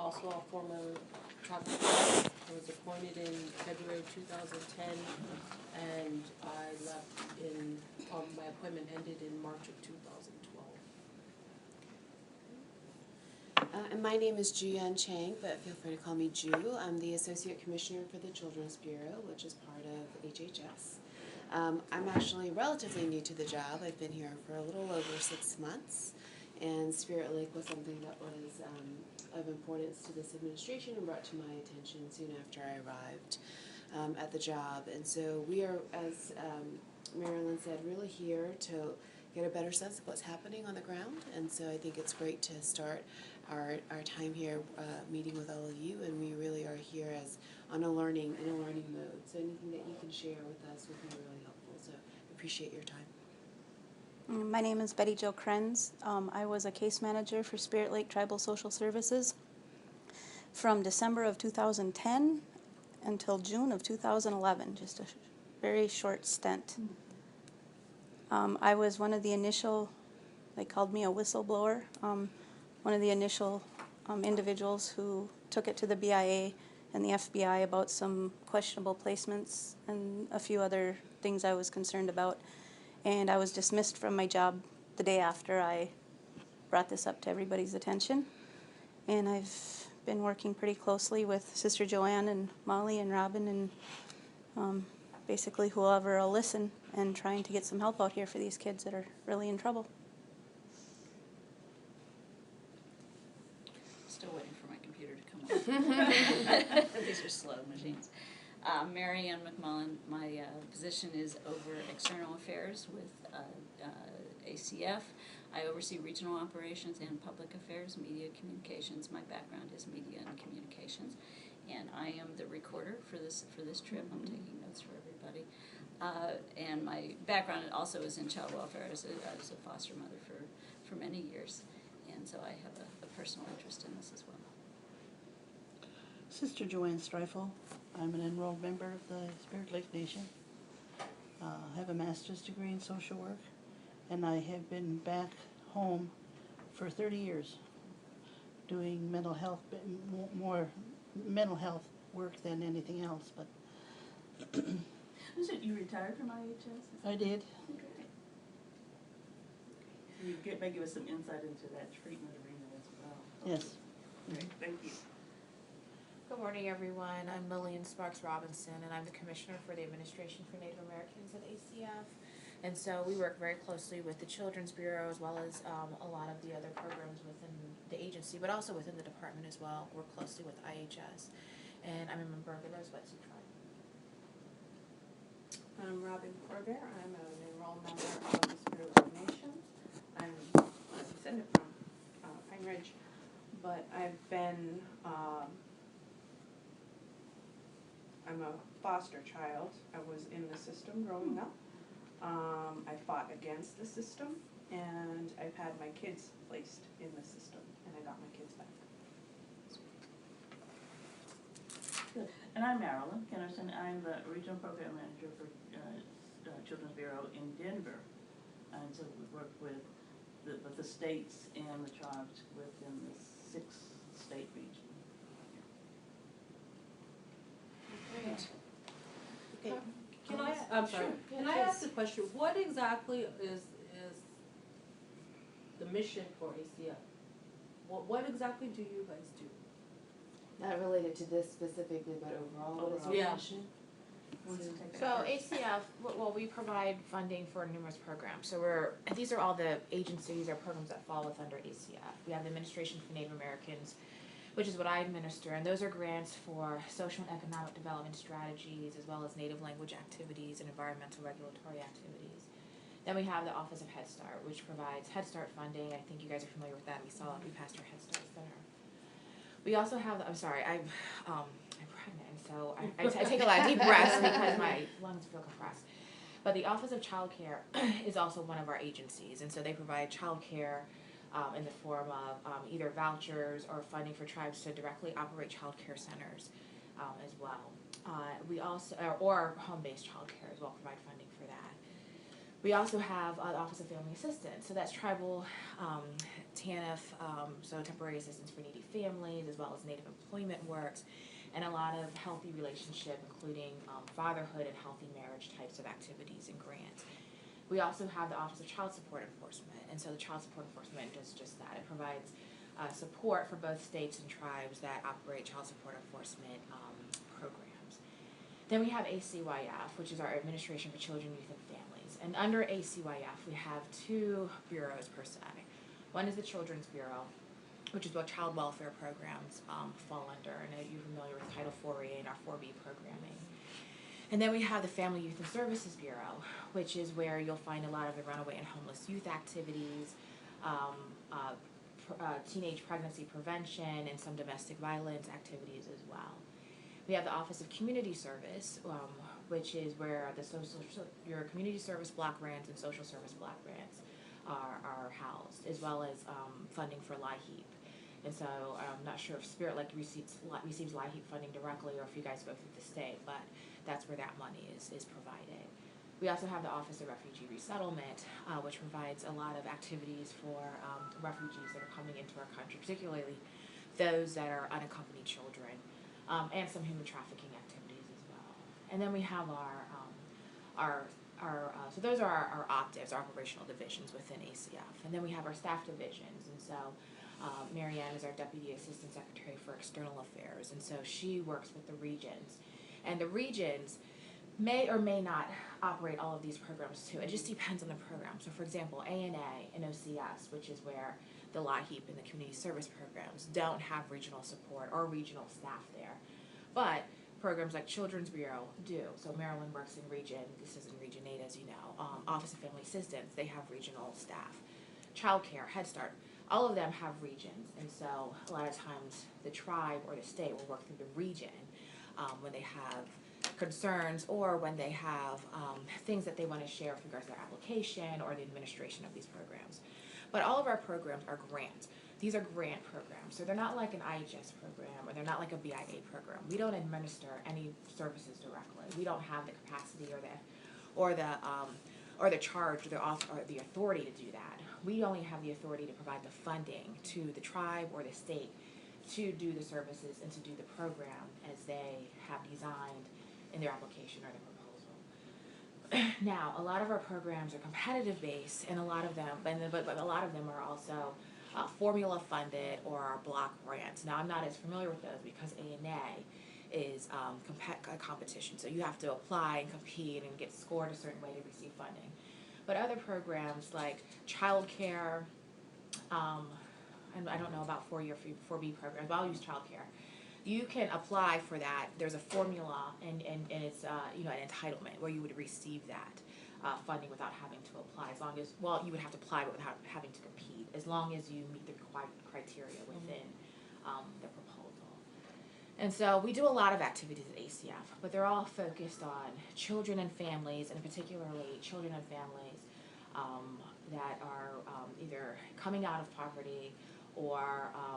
also a former tribal chief. I was appointed in February 2010, and I left my appointment ended in March of 2012. And my name is Ju-Yan Chang, but feel free to call me Ju. I'm the Associate Commissioner for the Children's Bureau, which is part of HHS. I'm actually relatively new to the job. I've been here for a little over 6 months, and Spirit Lake was something that was of importance to this administration and brought to my attention soon after I arrived at the job. And so we are, as Marilyn said, really here to get a better sense of what's happening on the ground. And so I think it's great to start our time here meeting with all of you, and we really are here as in a learning mode. So anything that you can share with us would be really helpful. So appreciate your time. My name is Betty Jo Krenz. I was a case manager for Spirit Lake Tribal Social Services from December of 2010 until June of 2011, just a very short stint. I was one of the initial, they called me a whistleblower, one of the initial individuals who took it to the BIA and the FBI about some questionable placements and a few other things I was concerned about. And I was dismissed from my job the day after I brought this up to everybody's attention. And I've been working pretty closely with Sister Joanne and Molly and Robin and basically whoever will listen, and trying to get some help out here for these kids that are really in trouble. Still waiting for my computer to come on. These are slow machines. Mary Ann McMullen, my position is over external affairs with ACF. I oversee regional operations and public affairs, media communications. My background is media and communications, and I am the recorder for this trip. I'm taking notes for everybody. And my background also is in child welfare. I was a foster mother for many years, and so I have a personal interest in this as well. Sister Joanne Streifel. I'm an enrolled member of the Spirit Lake Nation. I have a master's degree in social work, and I have been back home for 30 years doing mental health, more mental health work than anything else. But So you retired from IHS? I did. Okay. You may give us some insight into that treatment arena as well. Yes. Great, thank you. Good morning, everyone. I'm Lillian Sparks Robinson, and I'm the Commissioner for the Administration for Native Americans at ACF. And so we work very closely with the Children's Bureau as well as a lot of the other programs within the agency, but also within the department as well. Work closely with IHS. And I'm a member of the Rosebud Sioux Tribe. I'm Robin Corber. I'm an enrolled member of the Spirit Lake Nation. I'm a descendant from Pine Ridge, but I've been, I'm a foster child. I was in the system growing up. I fought against the system, and I've had my kids placed in the system, and I got my kids back. Good. And I'm Marilyn Kennerson. I'm the Regional Program Manager for Children's Bureau in Denver. And so we work with the states and the tribes within the 6-state region. Great. Okay. I'm sorry. Can I ask a question? What exactly is the mission for ACF? What exactly do you guys do? Not related to this specifically, but overall, what is your Yeah. mission? So ACF, well, we provide funding for numerous programs. So these are all the agencies or programs that fall with under ACF. We have the Administration for Native Americans, which is what I administer, and those are grants for social and economic development strategies, as well as native language activities and environmental regulatory activities. Then we have the Office of Head Start, which provides Head Start funding. I think you guys are familiar with that. We passed our Head Start Center. We also have, I'm pregnant, and so I take a lot of deep breaths because my lungs feel compressed. But the Office of Child Care is also one of our agencies, and so they provide child care in the form of either vouchers or funding for tribes to directly operate child care centers as well. We also, or home-based child care as well, provide funding for that. We also have the Office of Family Assistance, so that's tribal, TANF, so temporary assistance for needy families, as well as Native employment works, and a lot of healthy relationship, including fatherhood and healthy marriage types of activities and grants. We also have the Office of Child Support Enforcement, and so the Child Support Enforcement does just that. It provides support for both states and tribes that operate child support enforcement programs. Then we have ACYF, which is our Administration for Children, Youth, and Families. And under ACYF, we have two bureaus per se. One is the Children's Bureau, which is what child welfare programs fall under. And you're familiar with Title 4A and our 4B programming. And then we have the Family, Youth, and Services Bureau, which is where you'll find a lot of the runaway and homeless youth activities, teenage pregnancy prevention, and some domestic violence activities as well. We have the Office of Community Service, which is where your community service block grants and social service block grants are housed, as well as funding for LIHEAP. And so I'm not sure if Spirit Lake receives LIHEAP funding directly or if you guys go through the state, but that's where that money is provided. We also have the Office of Refugee Resettlement, which provides a lot of activities for refugees that are coming into our country, particularly those that are unaccompanied children, and some human trafficking activities as well. And then we have so those are our OPDIVs, our operational divisions within ACF. And then we have our staff divisions, and so Marianne is our Deputy Assistant Secretary for External Affairs, and so she works with the regions. And the regions may or may not operate all of these programs too. It just depends on the program. So for example, ANA and OCS, which is where the LIHEAP and the community service programs don't have regional support or regional staff there. But programs like Children's Bureau do. So Maryland works in region, this is in Region 8 as you know. Office of Family Assistance, they have regional staff. Child Care, Head Start, all of them have regions. And so a lot of times the tribe or the state will work through the region when they have concerns or when they have things that they want to share with regards to their application or the administration of these programs. But all of our programs are grants. These are grant programs, so they're not like an IHS program or they're not like a BIA program. We don't administer any services directly. We don't have the capacity or the charge or the authority to do that. We only have the authority to provide the funding to the tribe or the state to do the services and to do the program as they have designed in their application or their proposal. Now, a lot of our programs are competitive based, and a lot of them, but a lot of them are also formula funded or are block grants. Now, I'm not as familiar with those because ANA is a competition, so you have to apply and compete and get scored a certain way to receive funding. But other programs like childcare, and I don't know about 4B programs, but I'll use childcare. You can apply for that. There's a formula, and it's an entitlement where you would receive that funding without having to apply. As long as you would have to apply, but without having to compete. As long as you meet the required criteria within the proposal. And so we do a lot of activities at ACF, but they're all focused on children and families, and particularly children and families that are either coming out of poverty or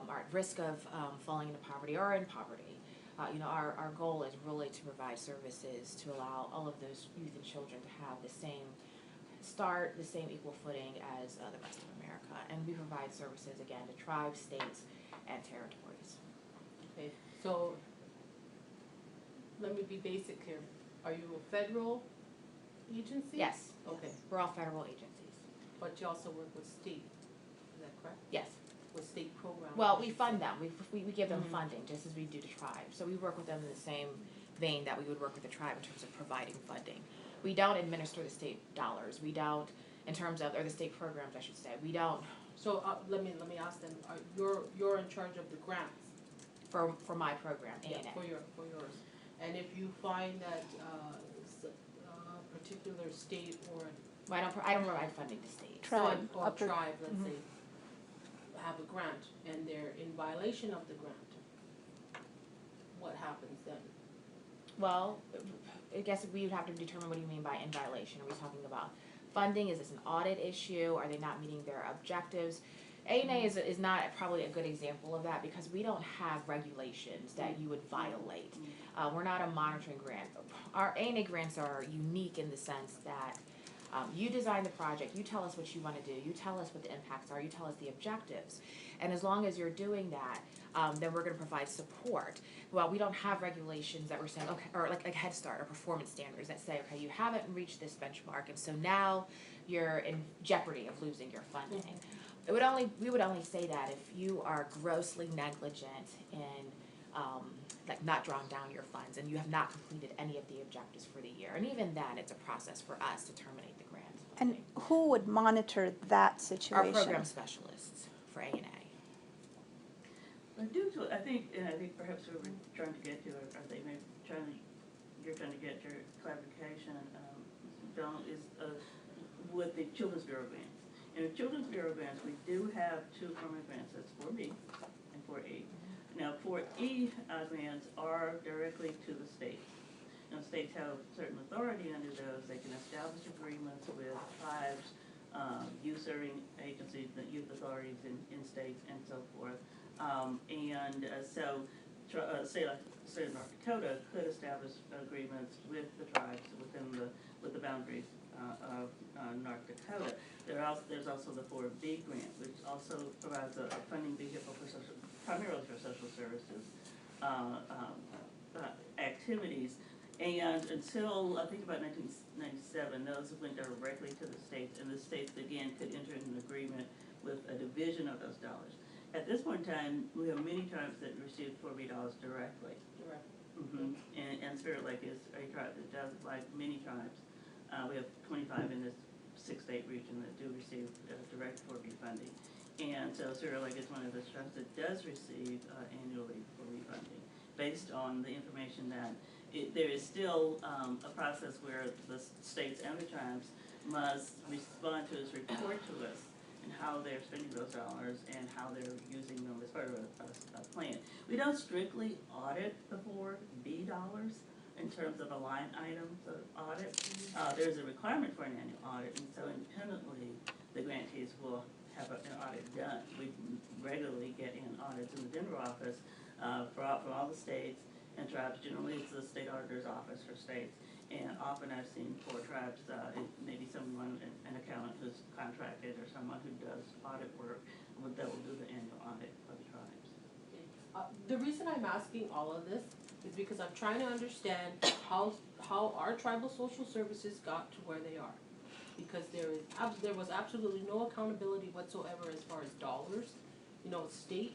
are at risk of falling into poverty or in poverty. Our goal is really to provide services to allow all of those youth and children to have the same start, the same equal footing as the rest of America. And we provide services, again, to tribes, states, and territories. Okay, so let me be basic here. Are you a federal agency? Yes. Okay, We're all federal agencies. but you also work with state, is that correct? Yes. With state programs? Well, we fund them. We give them funding just as we do the tribe. So we work with them in the same vein that we would work with the tribe in terms of providing funding. We don't administer the state dollars. We don't, in terms of, or the state programs, I should say. We don't. So let me ask them. You're in charge of the grants? For my program, ANA. Yeah, for yours. And if you find that a particular state or Well, I don't provide funding to states. Tribe. or tribe, let's say, have a grant and they're in violation of the grant, what happens then? Well, I guess we would have to determine what do you mean by in violation. Are we talking about funding? Is this an audit issue? Are they not meeting their objectives? ANA is not probably a good example of that because we don't have regulations that you would violate. We're not a monitoring grant. Our ANA grants are unique in the sense that You design the project, you tell us what you wanna do, you tell us what the impacts are, you tell us the objectives. And as long as you're doing that, then we're gonna provide support. Well, we don't have regulations that we're saying, okay, or like Head Start or performance standards that say, okay, you haven't reached this benchmark, and so now you're in jeopardy of losing your funding. We would only say that if you are grossly negligent in, like not drawing down your funds and you have not completed any of the objectives for the year. And even then, it's a process for us to terminate the grant And funding. who would monitor that Our situation? program specialists for A&A. Well, due to, I think perhaps we were trying to get to, or they may you're trying to get your clarification, Donald, is with the Children's Bureau grants. In the Children's Bureau grants, we do have two permanent grants, that's 4B and 4E. Now, 4E grants are directly to the states. Now, states have certain authority under those. They can establish agreements with tribes, youth serving agencies, the youth authorities in states, and so forth. Say like the state of North Dakota could establish agreements with the tribes with the boundaries of North Dakota. There's also the 4B grant, which also provides a funding vehicle for primarily for social services activities. And until I think about 1997, those went directly to the states, and the states again could enter into an agreement with a division of those dollars. At this point in time, we have many tribes that receive 4B dollars directly. Mm-hmm. And Spirit Lake is a tribe that does, like many tribes. We have 25 in this 6-state region that do receive direct 4B funding. And so Spirit Lake is one of the tribes that does receive annually 4B funding, based on the information that there is still a process where the states and the tribes must respond to us, report to us, and how they're spending those dollars and how they're using them as part of a plan. We don't strictly audit the 4B dollars in terms of a line item audit. There's a requirement for an annual audit, and so independently, the grantees will have an audit done. We regularly get in audits in the Denver office for all the states and tribes. Generally, it's the state auditor's office for states. And often I've seen for tribes, maybe someone, an accountant who's contracted or someone who does audit work that will do the annual audit for the tribes. The reason I'm asking all of this is because I'm trying to understand how our tribal social services got to where they are. Because there was absolutely no accountability whatsoever as far as dollars. You know, state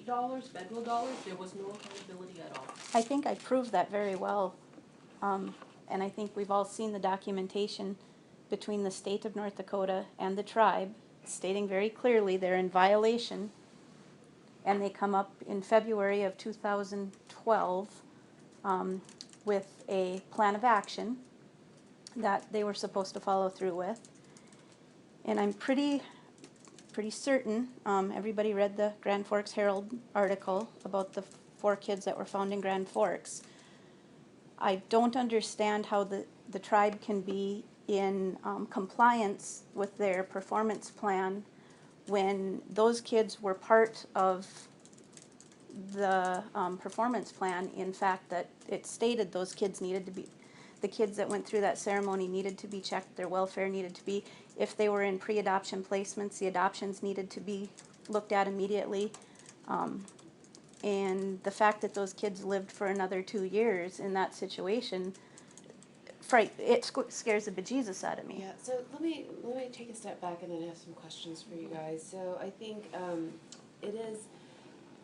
dollars, federal dollars, there was no accountability at all. I think I proved that very well. And I think we've all seen the documentation between the state of North Dakota and the tribe stating very clearly they're in violation. And they come up in February of 2012 with a plan of action that they were supposed to follow through with. And I'm pretty certain, everybody read the Grand Forks Herald article about the 4 kids that were found in Grand Forks. I don't understand how the tribe can be in compliance with their performance plan when those kids were part of the performance plan. In fact, that it stated those kids needed to be, the kids that went through that ceremony needed to be checked, their welfare needed to be, if they were in pre-adoption placements, the adoptions needed to be looked at immediately. And the fact that those kids lived for another 2 years in that situation, it scares the bejesus out of me. Yeah, so let me take a step back and then have some questions for you guys. So I think it is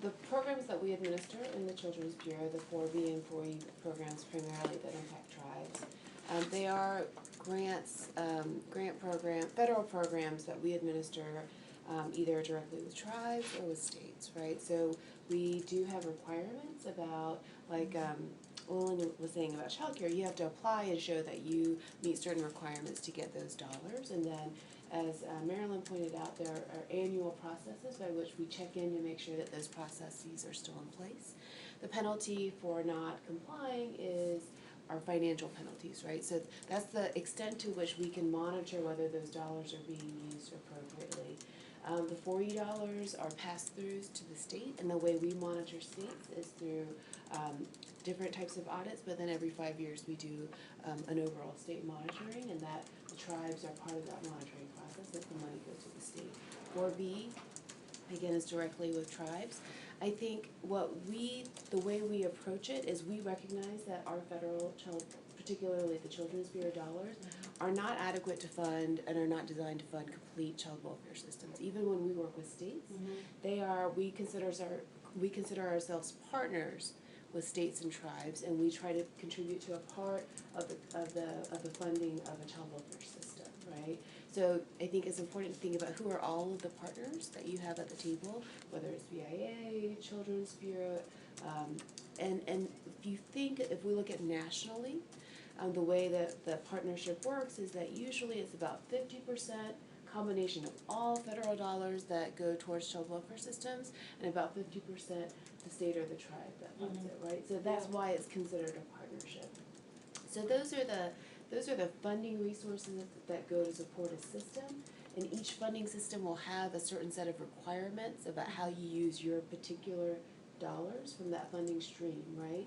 the programs that we administer in the Children's Bureau, the 4B and 4E programs primarily that impact tribes. They are grants, grant program, federal programs that we administer either directly with tribes or with states, right? So we do have requirements about, like Olin was saying about childcare, you have to apply and show that you meet certain requirements to get those dollars. And then, as Marilyn pointed out, there are annual processes by which we check in to make sure that those processes are still in place. The penalty for not complying is our financial penalties, right? So that's the extent to which we can monitor whether those dollars are being used appropriately. The $40 are pass-throughs to the state, and the way we monitor states is through different types of audits, but then every 5 years we do an overall state monitoring, and that the tribes are part of that monitoring process, that the money goes to the state. 4B, again, is directly with tribes. I think the way we approach it is we recognize that our federal particularly the Children's Bureau dollars, are not adequate to fund and are not designed to fund complete child welfare systems. Even when we work with states, we consider ourselves partners with states and tribes, and we try to contribute to a part of the funding of a child welfare system, right? So I think it's important to think about who are all of the partners that you have at the table, whether it's BIA, Children's Bureau, and if we look at nationally, the way that the partnership works is that usually it's about 50% combination of all federal dollars that go towards child welfare systems, and about 50% the state or the tribe that funds it, right? So that's why it's considered a partnership. So those are the funding resources that go to support a system, and each funding system will have a certain set of requirements about how you use your particular dollars from that funding stream, right?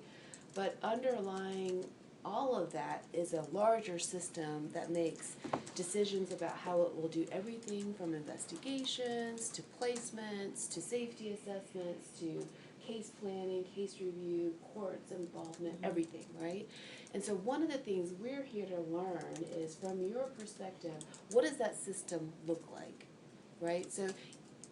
But underlying all of that is a larger system that makes decisions about how it will do everything from investigations to placements to safety assessments to case planning, case review, courts involvement, everything, right? And so one of the things we're here to learn is, from your perspective, what does that system look like, right? So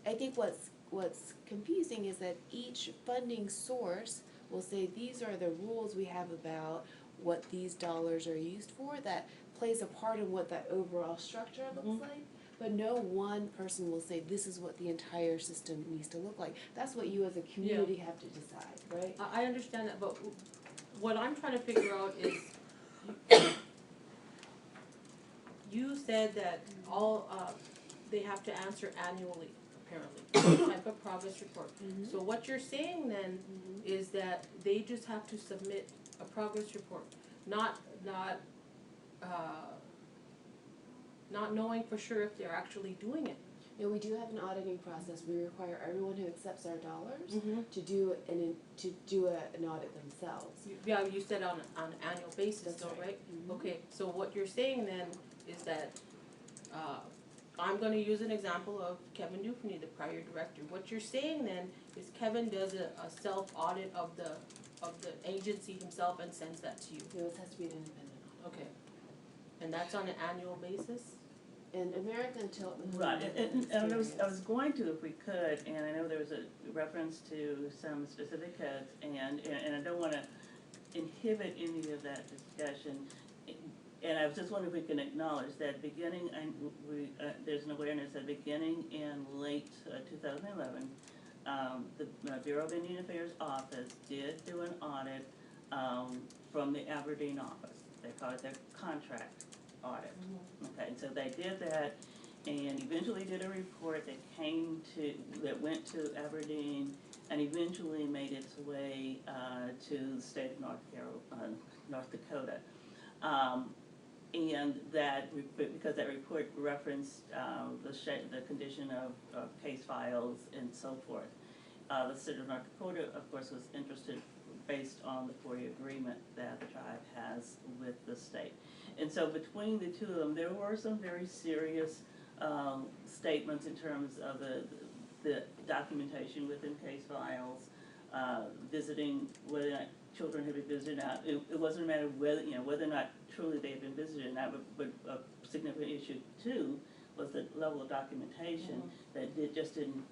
I think what's confusing is that each funding source will say these are the rules we have about what these dollars are used for, that plays a part in what that overall structure looks like, but no one person will say this is what the entire system needs to look like. That's what you as a community have to decide, right? I understand that, but what I'm trying to figure out is, you said that they have to answer annually, apparently, some type of progress report. So what you're saying then is that they just have to submit a progress report, not knowing for sure if they're actually doing it. No, we do have an auditing process. We require everyone who accepts our dollars to do an audit themselves. Yeah, you said on an annual basis, That's though, right. right? Okay, so what you're saying then is that, I'm gonna use an example of Kevin Dufney, the prior director. What you're saying then is Kevin does a self-audit of the agency himself and sends that to you. No, it has to be an independent audit. Okay. And that's on an annual basis? In America, until Right, and I was going to, if we could, and I know there was a reference to some specific cuts, and I don't wanna inhibit any of that discussion. And I was just wondering if we can acknowledge that beginning, there's an awareness that beginning in late 2011, the Bureau of Indian Affairs office did do an audit from the Aberdeen office. They call it their contract audit. Okay, so they did that and eventually did a report that went to Aberdeen and eventually made its way to the state of North Dakota. And that, because that report referenced the condition of case files and so forth. The state of North Dakota, of course, was interested based on the FOIA agreement that the tribe has with the state. And so between the two of them, there were some very serious statements in terms of the documentation within case files, visiting, whether or not children had been visited out. It wasn't a matter of whether or not truly they had been visited or not, but a significant issue too was the level of documentation that didn't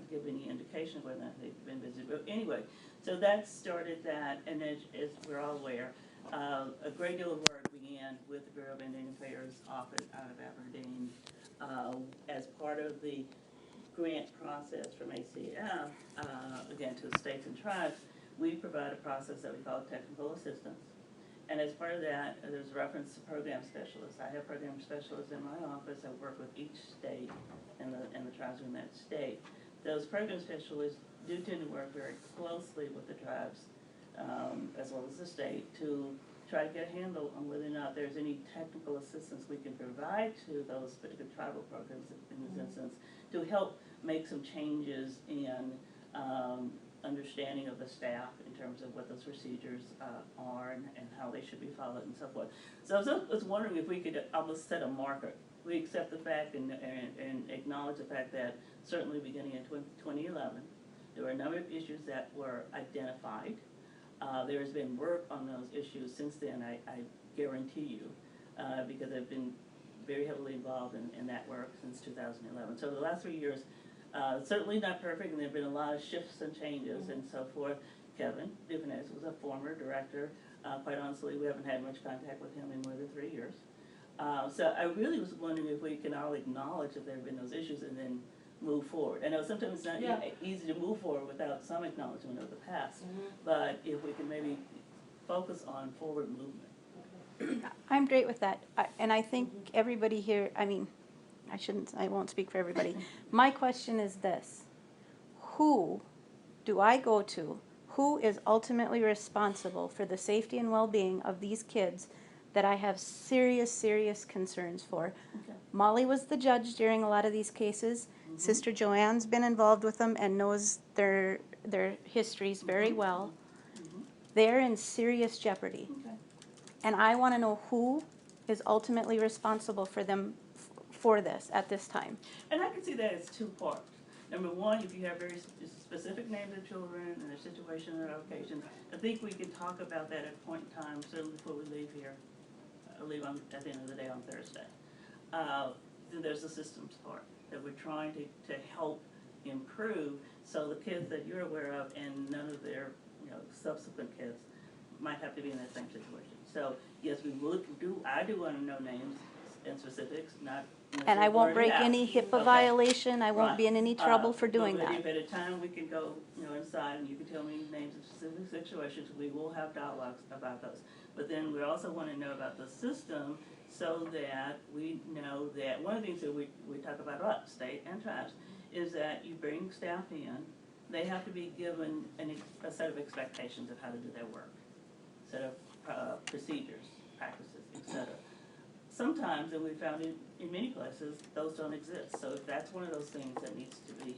give any indication of whether or not they'd been visited. But anyway, so that started that, and as we're all aware, a great deal of work began with the Bureau of Indian Affairs office out of Aberdeen as part of the grant process from ACF, again to the states and tribes. We provide a process that we call technical assistance. And as part of that, there's reference to program specialists. I have program specialists in my office that work with each state and the tribes in that state. Those program specialists do tend to work very closely with the tribes, as well as the state, to try to get a handle on whether or not there's any technical assistance we can provide to those particular tribal programs in this instance to help make some changes in understanding of the staff in terms of what those procedures are and how they should be followed and so forth. So I was wondering if we could almost set a marker. We accept the fact and acknowledge the fact that certainly beginning in 2011, there were a number of issues that were identified. There has been work on those issues since then, I guarantee you, because I've been very heavily involved in that work since 2011. So the last 3 years, certainly not perfect, and there have been a lot of shifts and changes and so forth. Kevin Duvenes was a former director. Quite honestly, we haven't had much contact with him in more than 3 years. So I really was wondering if we can all acknowledge that there have been those issues and then move forward. I know sometimes it's not easy to move forward without some acknowledgement of the past, but if we can maybe focus on forward movement. I'm great with that, and I think everybody here, I mean, I won't speak for everybody. My question is this: who do I go to? Who is ultimately responsible for the safety and well-being of these kids that I have serious, serious concerns for? Okay. Molly was the judge during a lot of these cases. Sister Joanne's been involved with them and knows their histories very well. They're in serious jeopardy. Okay. And I want to know who is ultimately responsible for them for this at this time. And I can see that as two parts. Number one, if you have very specific names of children and their situation and their location, I think we can talk about that at a point in time, certainly before we leave here. Leave at the end of the day on Thursday. Then there's the systems part that we're trying to help improve, so the kids that you're aware of and none of their subsequent kids might have to be in that same situation. So yes, I do want to know names and specifics, not. And I won't break any HIPAA Okay. violation. I won't Right. be in any trouble for doing but that. If at a time we can go, inside and you can tell me names of specific situations, we will have dialogues about those. But then we also want to know about the system so that we know that one of the things that we talk about a lot, state and tribes, is that you bring staff in, they have to be given a set of expectations of how to do their work, set of procedures, practices, etc. Sometimes, and we found in many places, those don't exist. So if that's one of those things that needs to be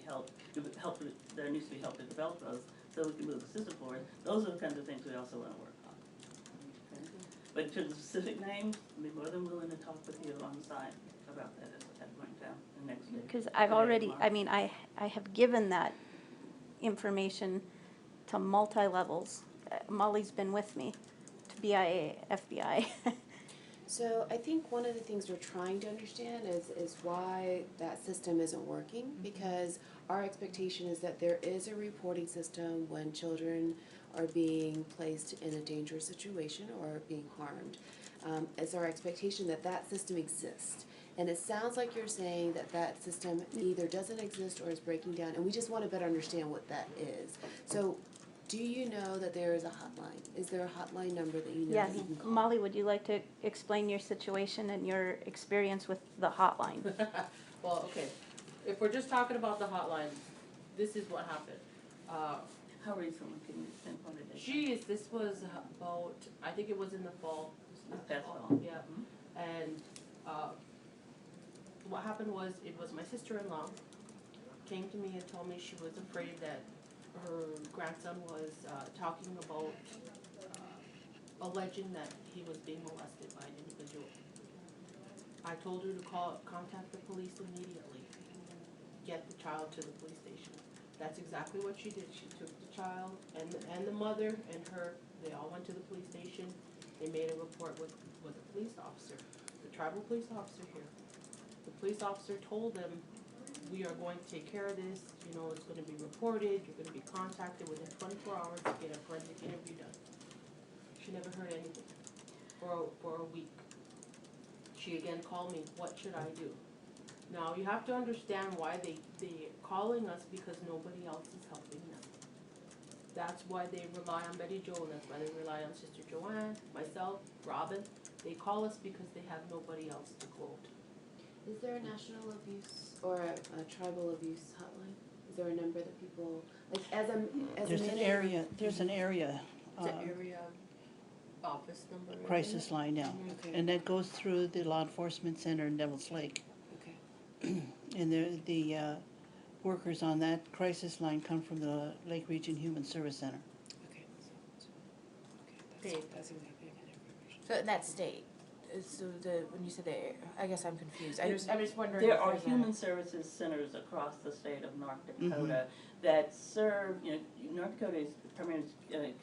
there needs to be help to develop those so we can move the system forward, those are the kinds of things we also want to work on. Okay? But in terms of specific names, I'd be more than willing to talk with you on site about that at a point in time, the next day. Because I've already, I mean, I have given that information to multi-levels. Molly's been with me, to BIA, FBI. So I think one of the things we're trying to understand is why that system isn't working, because our expectation is that there is a reporting system when children are being placed in a dangerous situation or being harmed. It's our expectation that that system exists. And it sounds like you're saying that that system either doesn't exist or is breaking down, and we just want to better understand what that is. So do you know that there is a hotline? Is there a hotline number that you know Yes. that you can call? Molly, would you like to explain your situation and your experience with the hotline? Well, okay, if we're just talking about the hotline, this is what happened. How recently can you pinpoint a date? This was about, I think it was in the fall. This past fall. Yeah, and, what happened was, it was my sister-in-law came to me and told me she was afraid that her grandson was, talking about, alleging that he was being molested by an individual. I told her to contact the police immediately, get the child to the police station. That's exactly what she did. She took the child and the mother and her, they all went to the police station. They made a report with a police officer, the tribal police officer here. The police officer told them, we are going to take care of this, it's gonna be reported, you're gonna be contacted within 24 hours to get a forensic interview done. She never heard anything for a week. She again called me, what should I do? Now, you have to understand why they're calling us, because nobody else is helping them. That's why they rely on Betty Jo, and that's why they rely on Sister Joanne, myself, Robin. They call us because they have nobody else to quote. Is there a national abuse or a tribal abuse hotline? Is there a number that people, like, as a There's an manager- area, there's an area. It's an area. office number? isn't crisis it? line, yeah. Okay. And that goes through the law enforcement center in Devils Lake. Okay. And the workers on that crisis line come from the Lake Region Human Service Center. Okay. Okay. That's exactly good information. So in that state, so when you said I guess I'm confused. I'm just wondering. There if are there's a- human services centers across the state of North Dakota that serve, North Dakota is primarily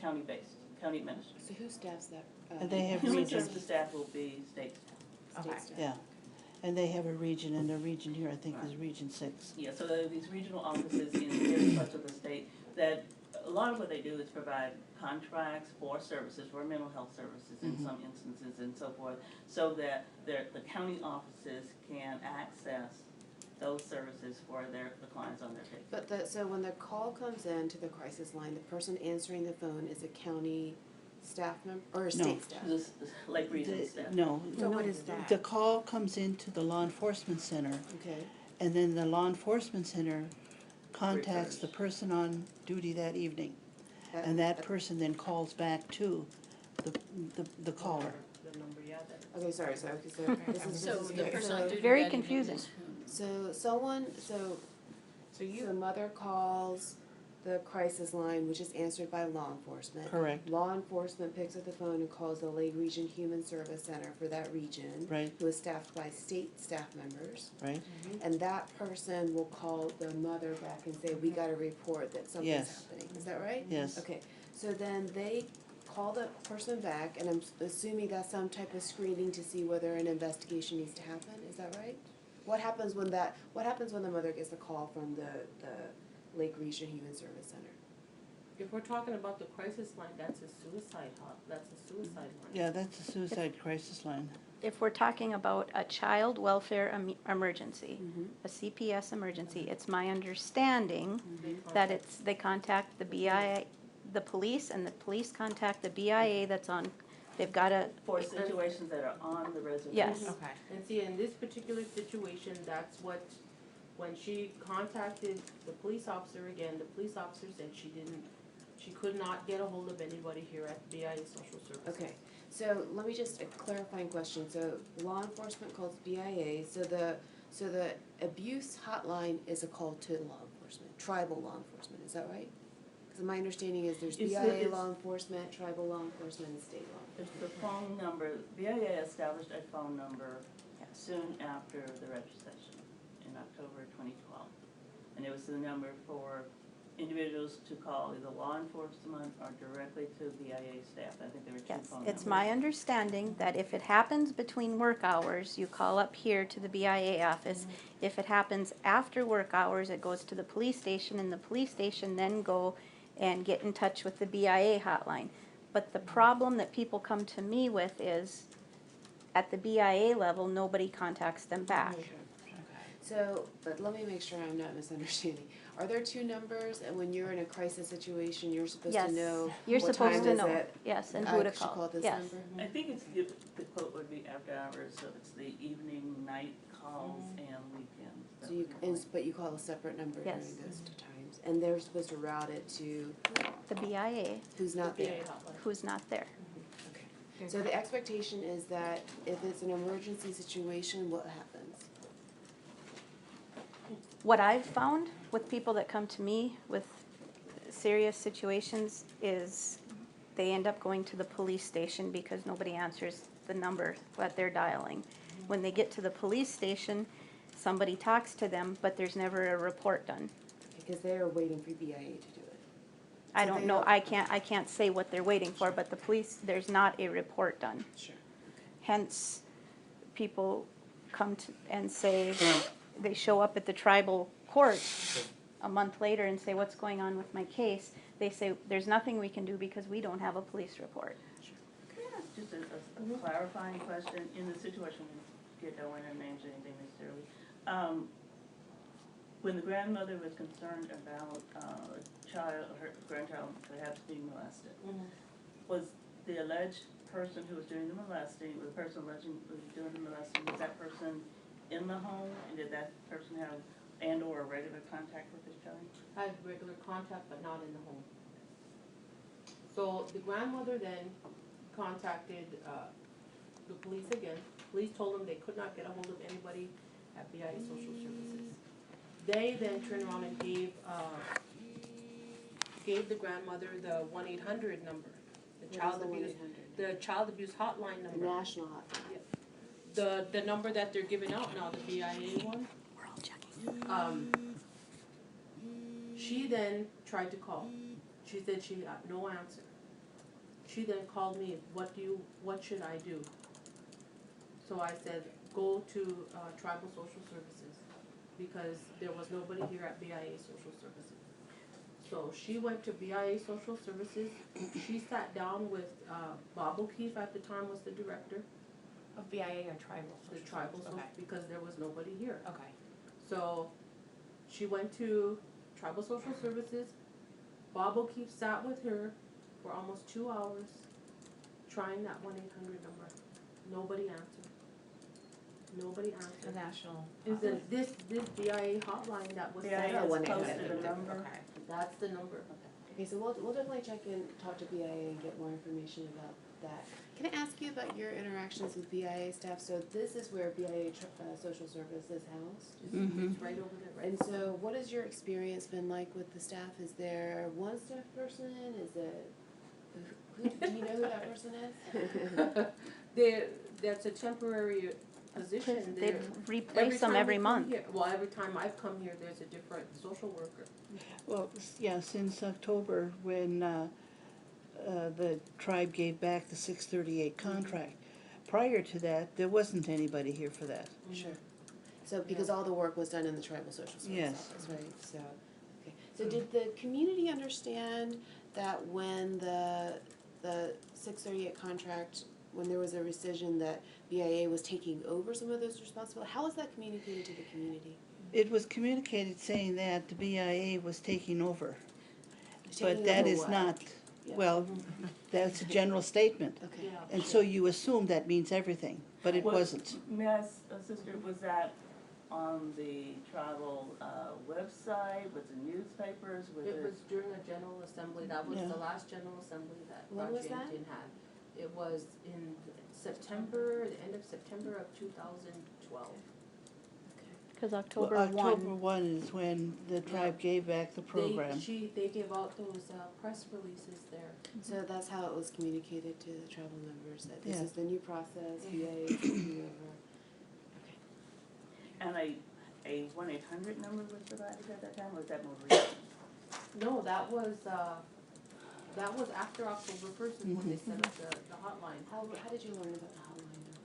county-based, county administrative. So who staffs that? And they have Human regions. services staff will be state staff. Okay. staff? Yeah. And they have a region, and their region here, I think, is Region 6. Yeah, so there are these regional offices in various parts of the state that, a lot of what they do is provide contracts for services, for mental health services in some instances and so forth, so that the county offices can access those services for the clients on their case. But so when the call comes in to the crisis line, the person answering the phone is a county staff member or a state staff? This Lake Region staff. No. So what is that? The call comes into the law enforcement center, Okay. and then the law enforcement center contacts the person on duty that evening. And that person then calls back to the caller. The number, yeah, that. Okay, sorry, so this is So the okay. person on duty Very that evening confusing. is whom? So someone, so the mother calls the crisis line, which is answered by law enforcement. Correct. Law enforcement picks up the phone and calls the Lake Region Human Service Center for that region. Right. Who is staffed by state staff members. Right? And that person will call the mother back and say, we got a report that something's Yes. happening. Is that right? Yes. Okay, so then they call the person back, and I'm assuming that's some type of screening to see whether an investigation needs to happen, is that right? What happens when the mother gets a call from the Lake Region Human Service Center? If we're talking about the crisis line, that's a suicide line. Yeah, that's a suicide crisis line. If we're talking about a child welfare emergency, Mm-hmm. a CPS emergency, it's my understanding that they contact the BIA, the police, and the police contact the BIA that's on, they've got a, For situations that are on the reservation. yes. Okay. And see, in this particular situation, that's what, when she contacted the police officer again, the police officer said she could not get a hold of anybody here at BIA Social Services. Okay, so let me just, a clarifying question, so law enforcement calls BIA, so the abuse hotline is a call to law enforcement, tribal law enforcement, is that right? Because my understanding is there's BIA law enforcement, tribal law enforcement, and state law It's enforcement. the phone number, BIA established a phone number soon after the registration in October 2012. And it was the number for individuals to call either law enforcement or directly to BIA staff. I think there were two Yes, phone numbers. it's my understanding that if it happens between work hours, you call up here to the BIA office. If it happens after work hours, it goes to the police station, and the police station then go and get in touch with the BIA hotline. But the problem that people come to me with is, at the BIA level, nobody contacts them back. So, but let me make sure I'm not misunderstanding. Are there two numbers, and when you're in a crisis situation, you're supposed Yes, to know you're what supposed time to is know, it? yes, and I who to should call, this yes. number? I think the quote would be after hours, so it's the evening, night calls and weekends. That So you, would be fine. but you call a separate number during Yes. those times, and they're supposed to route it to The BIA, who's not there? BIA hotline. who's not there. Okay. So the expectation is that if it's an emergency situation, what happens? What I've found with people that come to me with serious situations is they end up going to the police station because nobody answers the number that they're dialing. When they get to the police station, somebody talks to them, but there's never a report done. Because they are waiting for BIA to do it. I So don't they know, don't- I can't say what they're waiting for, but the police, there's not a report done. Sure. Hence, people come to, and say, they show up at the tribal court a month later and say, what's going on with my case? They say, there's nothing we can do because we don't have a police report. Can I ask just a clarifying question? In the situation, we don't want to name anything necessarily. When the grandmother was concerned about her grandchild perhaps being molested, was the alleged person who was doing the molesting, the person alleging was doing the molesting, was that person in the home? And did that person have and/or a regular contact with this child? I have regular contact, but not in the home. So the grandmother then contacted, the police again. Police told them they could not get a hold of anybody at BIA Social Services. They then turned around and gave the grandmother the 1-800 number, the child abuse, 1-800? the child abuse hotline The number. national hotline. The number that they're giving out now, the BIA one. We're all checking. She then tried to call. She said she got no answer. She then called me, what should I do? So I said, go to Tribal Social Services, because there was nobody here at BIA Social Services. So she went to BIA Social Services. She sat down with Bob O'Keefe, at the time was the director, Of BIA or tribal? the social tribal, services? Okay, because there was nobody here. okay. So she went to Tribal Social Services. Bob O'Keefe sat with her for almost 2 hours trying that 1-800 number. Nobody answered. Nobody The answered. national. This BIA hotline that was set BIA up, has 1-800 posted a number. Okay. that's the number. Okay, so we'll definitely check in, talk to BIA and get more information about that. Can I ask you about your interactions with BIA staff? So this is where BIA Social Service is housed. It's right over there, right? And so what has your experience been like with the staff? Is there one staff person? Is it, do you know who that person is? That's a temporary position. They There- replace them time every we come month. here- Well, every time I've come here, there's a different social worker. Well, yeah, since October, when the tribe gave back the 638 contract. Prior to that, there wasn't anybody here for that. Sure. So because all the work was done in the tribal social service Yes. office, right? So, okay. So did the community understand that when the 638 contract, when there was a rescission, that BIA was taking over some of those responsibilities? How was that communicated to the community? It was communicated saying that the BIA was taking over, Taking but that over is what? not, Yeah. well, that's a general statement. Okay. Yeah. And so you assume that means everything, but it Was- wasn't. May I ask, sister, was that on the tribal website, with the newspapers, with It the? was during a general assembly, that was Yeah. the last general assembly that When was Roger that? Yankton had. It was in September, the end of September of 2012. Because Well, October October 1, 1 is when the tribe gave back the program. They gave out those press releases there. So that's how it was communicated to the tribal members, that this Yeah. is the new process, BIA is taking over. Okay. And a 1-800 number was provided at that time, or was that more recent? No, that was after October 1st is when they set up the hotline How did you learn about the hotline number?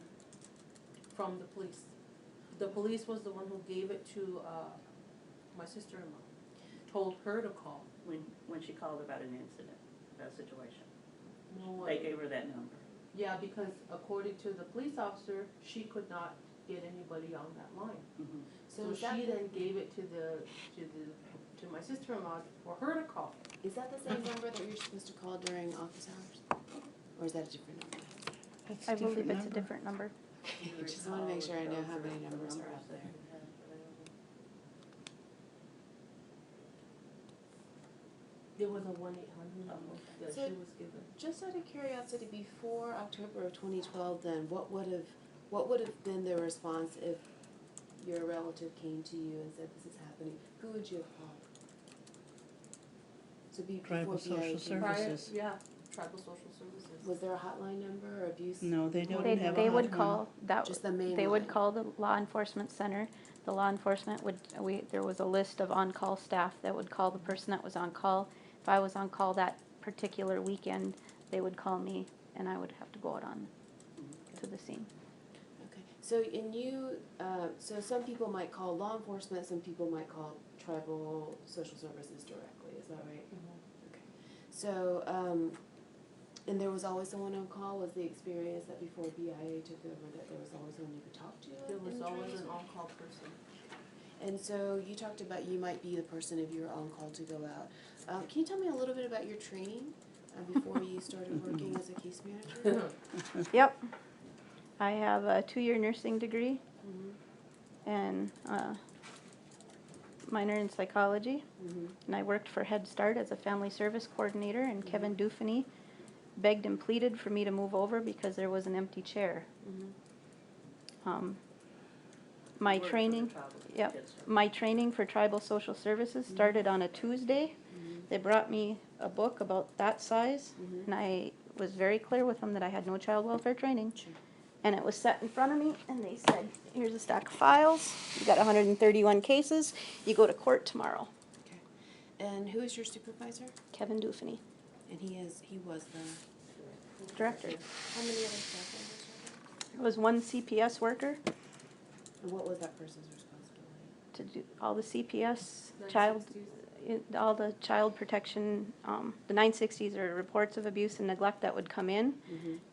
from the police. The police was the one who gave it to my sister-in-law, told her to call. When she called about an incident, a situation, No one. they gave her that number. Yeah, because according to the police officer, she could not get anybody on that line. So is that she the- then gave it to my sister-in-law for her to call. Is that the same number that you're supposed to call during office hours? Or is that a different number? That's I a different believe it's a number. different number. I just wanna make sure I know how many numbers are out there. There was a 1-800 number that So- she was given. Just out of curiosity, before October of 2012 then, what would have been the response if your relative came to you and said this is happening? Who would you have called? So before Tribal BIA Social came, Prior, Services. yeah, tribal social services. was there a hotline number or abuse? No, they don't They, have a they would hotline. call, that, Just the main they would line. call the law enforcement center. The law enforcement would, there was a list of on-call staff that would call the person that was on call. If I was on call that particular weekend, they would call me and I would have to go out on to the scene. Okay, so so some people might call law enforcement, some people might call tribal social services directly, is that right? Okay. So, and there was always someone on call, was the experience that before BIA took over, that there was always someone you could talk to? There was in the always tribal an on-call person. And so you talked about you might be the person if you're on call to go out. Can you tell me a little bit about your training before you started working as a case manager? Yep. I have a 2-year nursing degree Mhm. and minor in psychology. Mhm. And I worked for Head Start as a family service coordinator, and Kevin Dufany begged and pleaded for me to move over because there was an empty chair. My Work for the training, tribal yep. kids. My training for tribal social services started on a Tuesday. They brought me a book about that size, and I was very clear with them that I had no child welfare training. Sure. And it was set in front of me, and they said, here's a stack of files, you got 131 cases, you go to court tomorrow. Okay. And who is your supervisor? Kevin Dufany, And he was the director. How many other staff members are There was one CPS worker there? And what was that person's responsibility? to do all the CPS, all the child protection, the 960s are reports of abuse and neglect that would come in.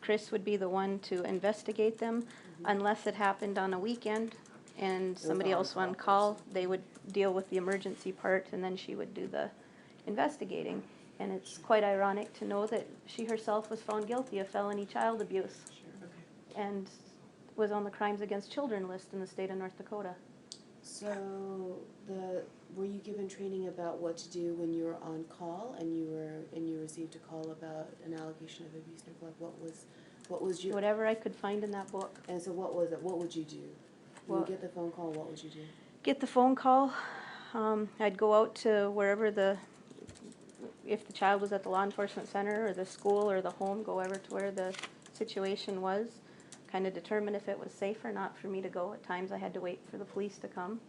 Chris would be the one to investigate them unless it happened on a weekend and somebody else on call. They would deal with the emergency part and then she would do the investigating. And it's quite ironic to know that she herself was found guilty of felony child abuse Sure, okay. and was on the crimes against children list in the state of North Dakota. So were you given training about what to do when you were on call and you received a call about an allegation of abuse and neglect? What was your Whatever I could find in that book. And so what was it? What would you do? When Well- you get the phone call, what would you do? Get the phone call, I'd go out to wherever if the child was at the law enforcement center or the school or the home, go over to where the situation was, kind of determine if it was safe or not for me to go. At times I had to wait for the police to come.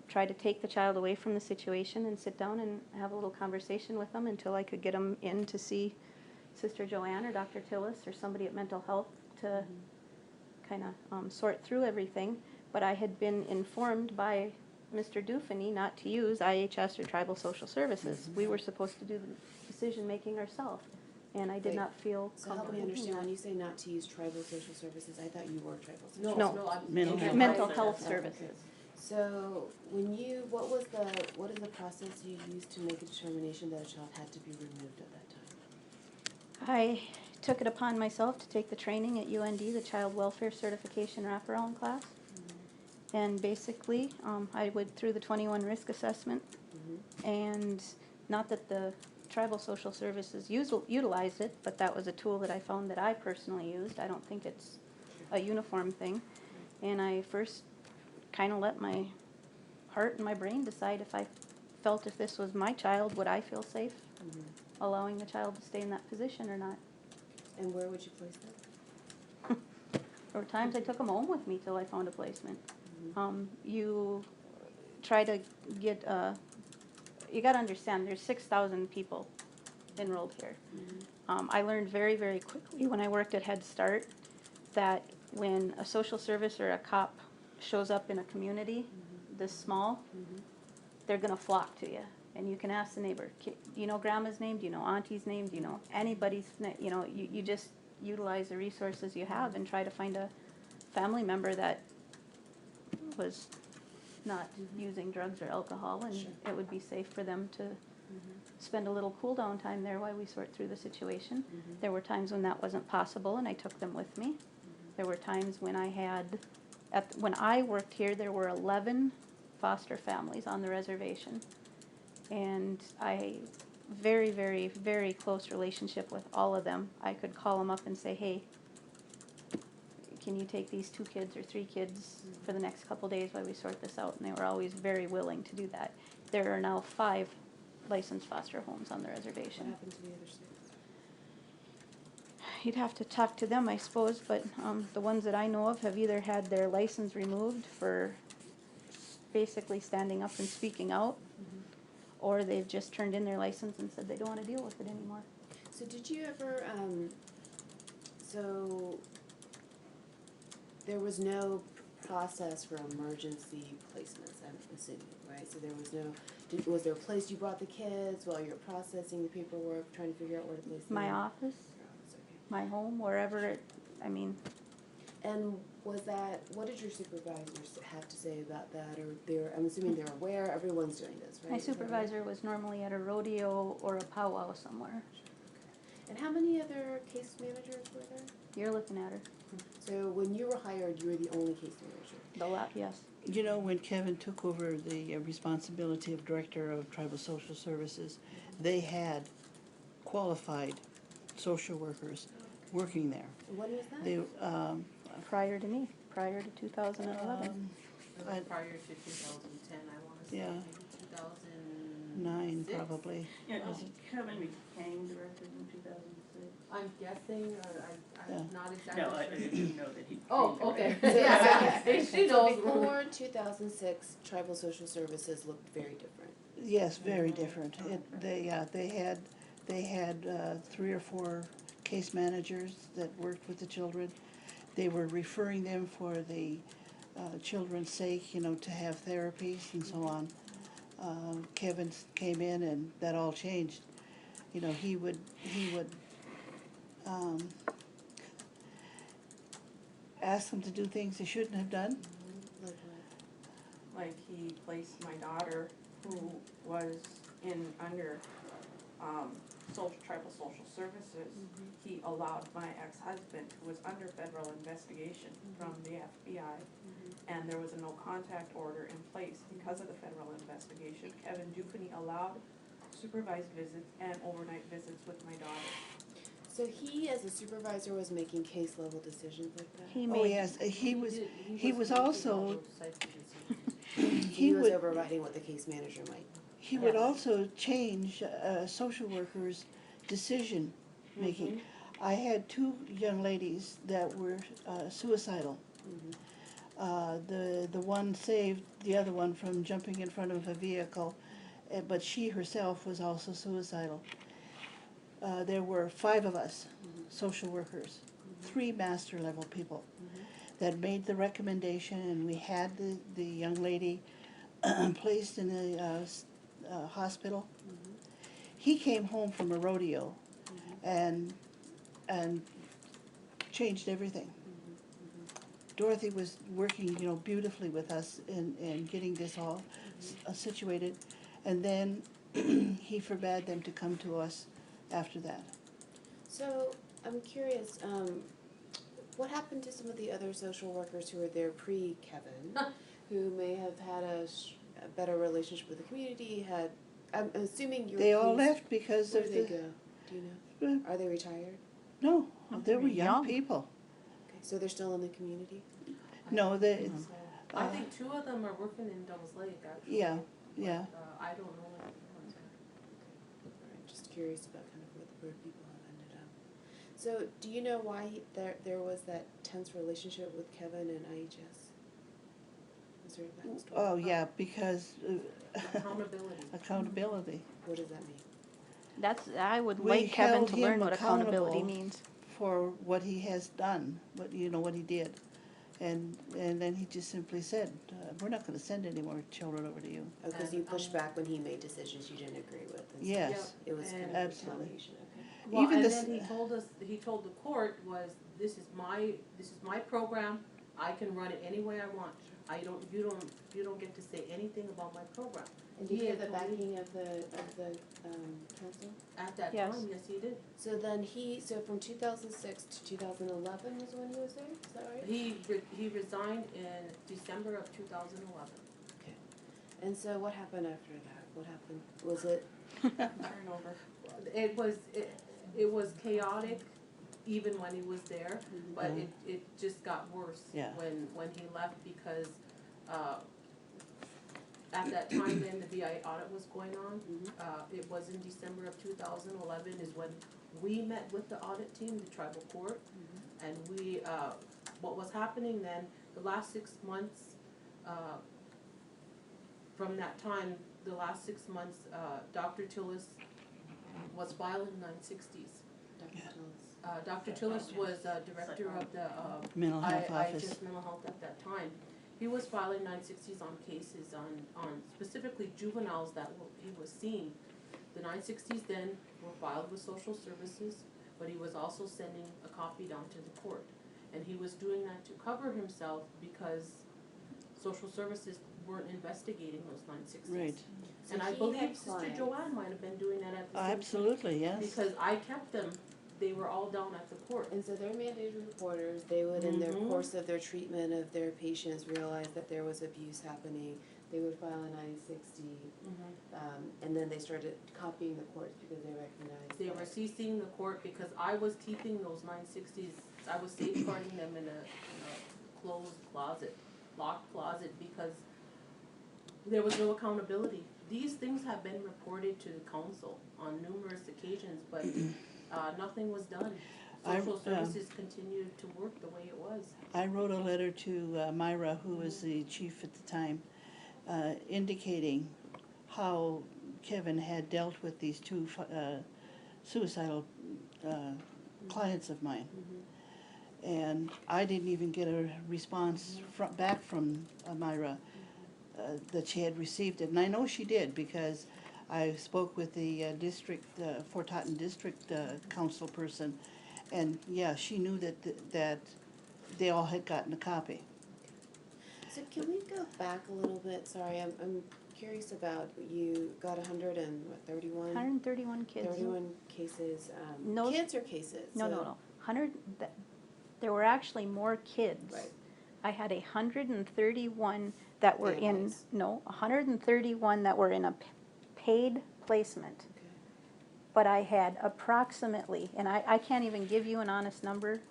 Try to take the child away from the situation and sit down and have a little conversation with them until I could get them in to see Sister Joanne or Dr. Tillis or somebody at mental health to kind of sort through everything. But I had been informed by Mr. Dufany not to use IHS or Tribal Social Services. We were supposed to do the decision-making ourselves, and I did Wait, not feel So help comfortable me doing understand, that. when you say not to use tribal social services, I thought you were tribal social No, No. no, I'm. Mental I'm health. Mental advisor. health services. So what is the process you used to make a determination that a child had to be removed at that time? I took it upon myself to take the training at UND, the Child Welfare Certification Wraparound class. And basically, I went through the 21 risk assessment. And not that the Tribal Social Services utilized it, but that was a tool that I found that I personally used. I don't think it's a uniform thing. And I first kind of let my heart and my brain decide if I felt if this was my child, would I feel safe allowing the child to stay in that position or not. And where would you place them? There were times I took them home with me till I found a placement. You try to get, you gotta understand, there's 6,000 people enrolled here. I learned very, very quickly when I worked at Head Start that when a social service or a cop shows up in a community this small, they're gonna flock to you. And you can ask the neighbor, do you know grandma's name? Do you know auntie's name? Do you know anybody's name? You know, you just utilize the resources you have and try to find a family member that was not using drugs or alcohol, and it would be safe for them to spend a little cool down time there while we sort through the situation. There were times when that wasn't possible and I took them with me. There were times when when I worked here, there were 11 foster families on the reservation. And I, very, very, very close relationship with all of them. I could call them up and say, hey, can you take these 2 kids or 3 kids for the next couple days while we sort this out? And they were always very willing to do that. There are now 5 licensed foster homes on the What reservation. happened to the other 6? You'd have to talk to them, I suppose, but the ones that I know of have either had their license removed for basically standing up and speaking out, or they've just turned in their license and said they don't want to deal with it anymore. So did you ever, so there was no process for emergency placements, I'm assuming, right? So there was no, was there a place you brought the kids while you're processing the paperwork, trying to figure out where to place them? My office, Your office, okay. my home, wherever it, I mean, And what did your supervisors have to say about that, or I'm assuming they're aware, everyone's doing this, right? my Is that right? supervisor was normally at a rodeo or a powwow somewhere. And how many other case managers were there? You're looking at her. So when you were hired, you were the only case manager? Yes. You know, when Kevin took over the responsibility of Director of Tribal Social Services, they had qualified social workers working there. When was that? They, Prior to me, prior to 2011. It was prior to 2010, I wanna say, Yeah. maybe 2006. 9 probably. Yeah, Kevin became director in 2006. I'm guessing, or I'm Yeah. not exactly No, sure. I didn't know that he. Oh, became okay. director. Yeah, she So knows. before 2006, tribal social services looked very different. Yes, very different. They had 3 or 4 case managers that worked with the children. They were referring them for the children's sake, you know, to have therapies and so on. Kevin came in and that all changed. You know, he would ask them to do things they shouldn't have done. Like what? Like he placed my daughter, who was under tribal social services. He allowed my ex-husband, who was under federal investigation from the FBI, and there was a no contact order in place because of the federal investigation. Kevin Dupany allowed supervised visits and overnight visits with my daughter. So he, as a supervisor, was making case level decisions like that? He Oh, made, yes, he was making all also, those types of decisions. He was overriding what the case manager might. he would Yes. also change social workers' decision making. I had 2 young ladies that were suicidal. The one saved the other one from jumping in front of a vehicle, but she herself was also suicidal. There were 5 of us, social workers, 3 master level people that made the recommendation, and we had the young lady placed in the hospital. He came home from a rodeo and changed everything. Dorothy was working, you know, beautifully with us in getting this all situated, and then he forbade them to come to us after that. So I'm curious, what happened to some of the other social workers who were there pre-Kevin, who may have had a better relationship with the community? I'm assuming you're. They all left because Where of did they the, go? Do you know? Are they retired? no, Oh, they were young young. people. Okay, so they're still in the community. No, they, So, I think 2 of them are working in Devil's Lake, actually. yeah, yeah. I don't know what the ones are. Alright, just curious about kind of where people have ended up. So, do you know why there was that tense relationship with Kevin and IHS? Is there a backstory? Oh, yeah, because Accountability. accountability What does that mean? I would We like Kevin held to him learn what accountability accountable. means. for what he has done, what he did. And then he just simply said, we're not gonna send any more children over to you. Oh, because you pushed back when he made decisions you didn't agree with. And so Yes, It was kind of Absolutely. retaliation, okay. Well, Even and this- then he told the court was, this is my program, I can run it any way I want. You don't get to say anything about my program. And did he have the had told me- backing of the council? At that Yes. time, yes, he did. So then so from 2006 to 2011 was when he was there, is that right? He resigned in December of 2011. And so what happened after that? What happened? Was it, Turnover. It was chaotic even when he was there, but Mhm. it just got worse Yeah. when he left because at that time then the BI audit was going on. It was in December of 2011 is when we met with the audit team, the tribal court, and what was happening then, the last 6 months, from that time, the last 6 months, Dr. Tillis was filing 960s. Dr. Yeah. Tillis? Dr. Tillis was director of the mental health office. IHS Mental Health at that time. He was filing 960s on cases on specifically juveniles that he was seeing. The 960s then were filed with social services, but he was also sending a copy down to the court. And he was doing that to cover himself because social services weren't investigating those 960s. Right, So And I he had believe Sister clients. Joanne might have been doing that at the same time. absolutely, yes. Because I kept them, they were all down at the court. And so they're mandated reporters, they would in their Mhm. course of their treatment of their patients realize that there was abuse happening, they would file a 960, and then they started copying the courts because they recognized They that. were ceasing the court because I was keeping those 960s, I was safeguarding them in a closed closet, locked closet, because there was no accountability. These things have been reported to the council on numerous occasions, but nothing was done. Social services continued to work the way it was. I wrote a letter to Myra, who was the chief at the time, indicating how Kevin had dealt with these two suicidal clients of mine. And I didn't even get a response back from Myra that she had received it. And I know she did because I spoke with the Fort Totten district council person, and yeah, she knew that they all had gotten a copy. So can we go back a little bit? Sorry, I'm curious about, you got 131? 131 kids. 31 cases, No. kids or cases? No, So- no, no. There were actually more kids. Right. I had 131 that were in, Families. no, 131 that were in a paid placement. Okay. But I had approximately, and I can't even give you an honest number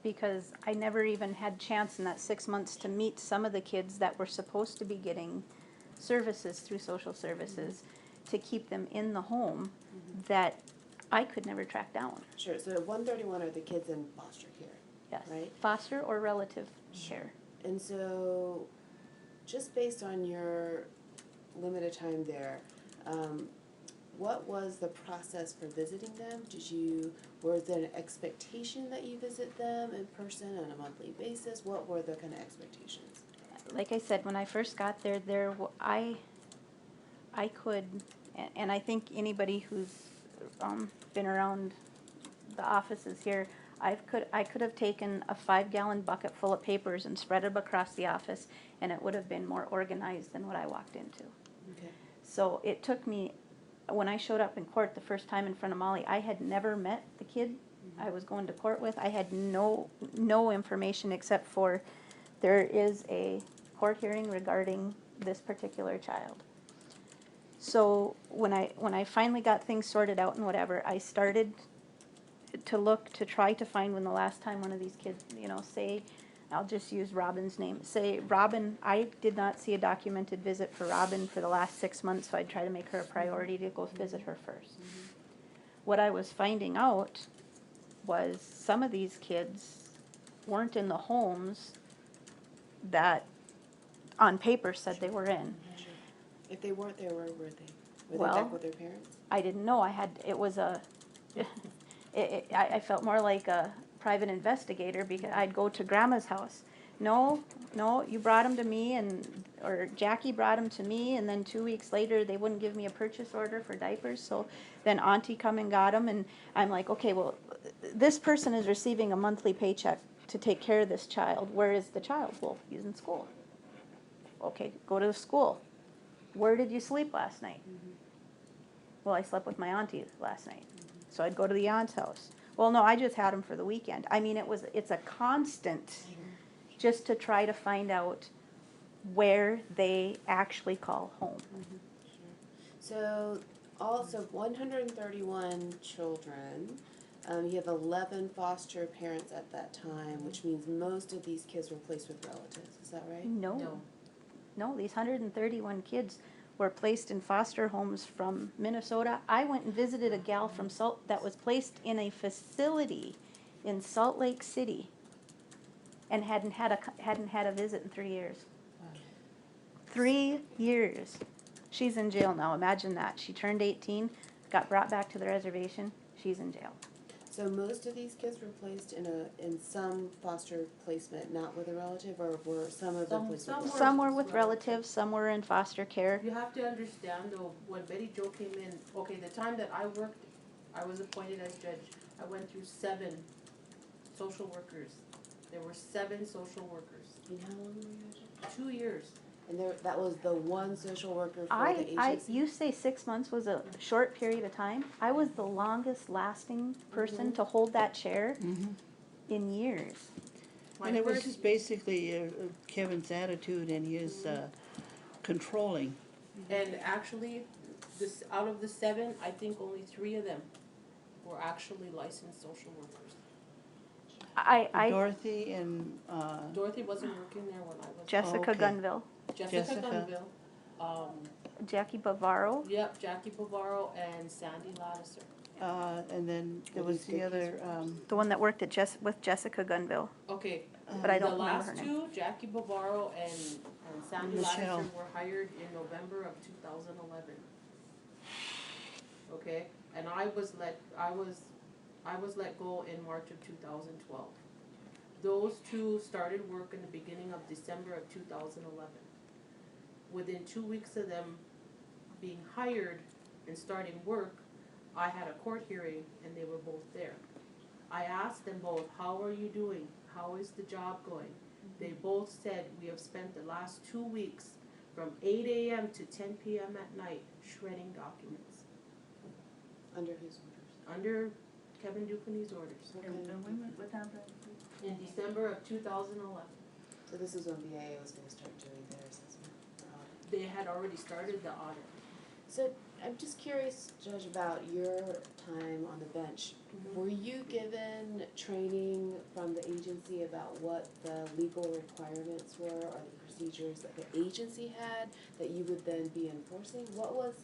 because I never even had chance in that 6 months to meet some of the kids that were supposed to be getting services through social services to keep them in the home that I could never track down. Sure, so 131 are the kids in foster care, Yes. right? Foster or relative care. And so, just based on your limited time there, what was the process for visiting them? Was there an expectation that you visit them in person on a monthly basis? What were the kind of expectations? Like I said, when I first got there, I could, and I think anybody who's been around the offices here, I could have taken a 5-gallon bucket full of papers and spread them across the office, and it would have been more organized than what I walked into. Okay. So it took me, when I showed up in court the first time in front of Molly, I had never met the kid I was going to court with. I had no information except for there is a court hearing regarding this particular child. So when I finally got things sorted out and whatever, I started to look to try to find when the last time one of these kids, say, I'll just use Robin's name. Say, Robin, I did not see a documented visit for Robin for the last 6 months, so I'd try to make her a priority to go visit her first. What I was finding out was some of these kids weren't in the homes that on paper said they were in. If they weren't there, where were they? Were Well, they back with their parents? I didn't know. I felt more like a private investigator because I'd go to Grandma's house. No, you brought him to me, or Jackie brought him to me, and then 2 weeks later they wouldn't give me a purchase order for diapers. So then Auntie come and got him, and I'm like, okay, well, this person is receiving a monthly paycheck to take care of this child. Where is the child? Well, he's in school. Okay, go to the school. Where did you sleep last night? Well, I slept with my auntie last night. So I'd go to the aunt's house. Well, no, I just had him for the weekend. I mean, it's a constant just to try to find out where they actually call home. So, also 131 children. You have 11 foster parents at that time, which means most of these kids were placed with relatives. Is that right? No, these 131 kids were placed in foster homes from Minnesota. I went and visited a gal from that was placed in a facility in Salt Lake City and hadn't had a visit in 3 years. 3 years. She's in jail now. Imagine that. She turned 18, got brought back to the reservation. She's in jail. So most of these kids were placed in some foster placement, not with a relative, or were some of them placed with relatives? Some were with relatives, some were in foster care. You have to understand though, when Betty Jo came in, okay, the time that I worked, I was appointed as judge, I went through 7 social workers. There were 7 social workers, And how long were you at? 2 years. And that was the one social worker for the agency? You say 6 months was a short period of time. I was the longest lasting person to hold that chair in years. And it was just basically Kevin's attitude and his controlling. And actually, this, out of the 7, I think only 3 of them were actually licensed social workers. I Dorothy and, Dorothy wasn't working there when I was. Jessica Okay. Gunville, Jessica Jessica. Gunville, Jackie Bavaro, yep, Jackie Bavaro and Sandy Lattiser. and then there was the other, the one that worked at with Jessica Gunville. Okay, But I don't remember her the last name. 2, Jackie Bavaro and Sandy Michelle. Lattiser were hired in November of 2011. Okay, and I was let go in March of 2012. Those 2 started work in the beginning of December of 2011. Within 2 weeks of them being hired and starting work, I had a court hearing and they were both there. I asked them both, how are you doing? How is the job going? They both said, we have spent the last 2 weeks from 8 a.m. to 10 p.m. at night shredding documents Under whose orders? under Kevin Dufany's orders And when, what time frame? in December of 2011. So this is when VA was gonna start doing their assessment for audit. They had already started the audit. So I'm just curious, Judge, about your time on the bench. Were you given training from the agency about what the legal requirements were or the procedures that the agency had that you would then be enforcing? What was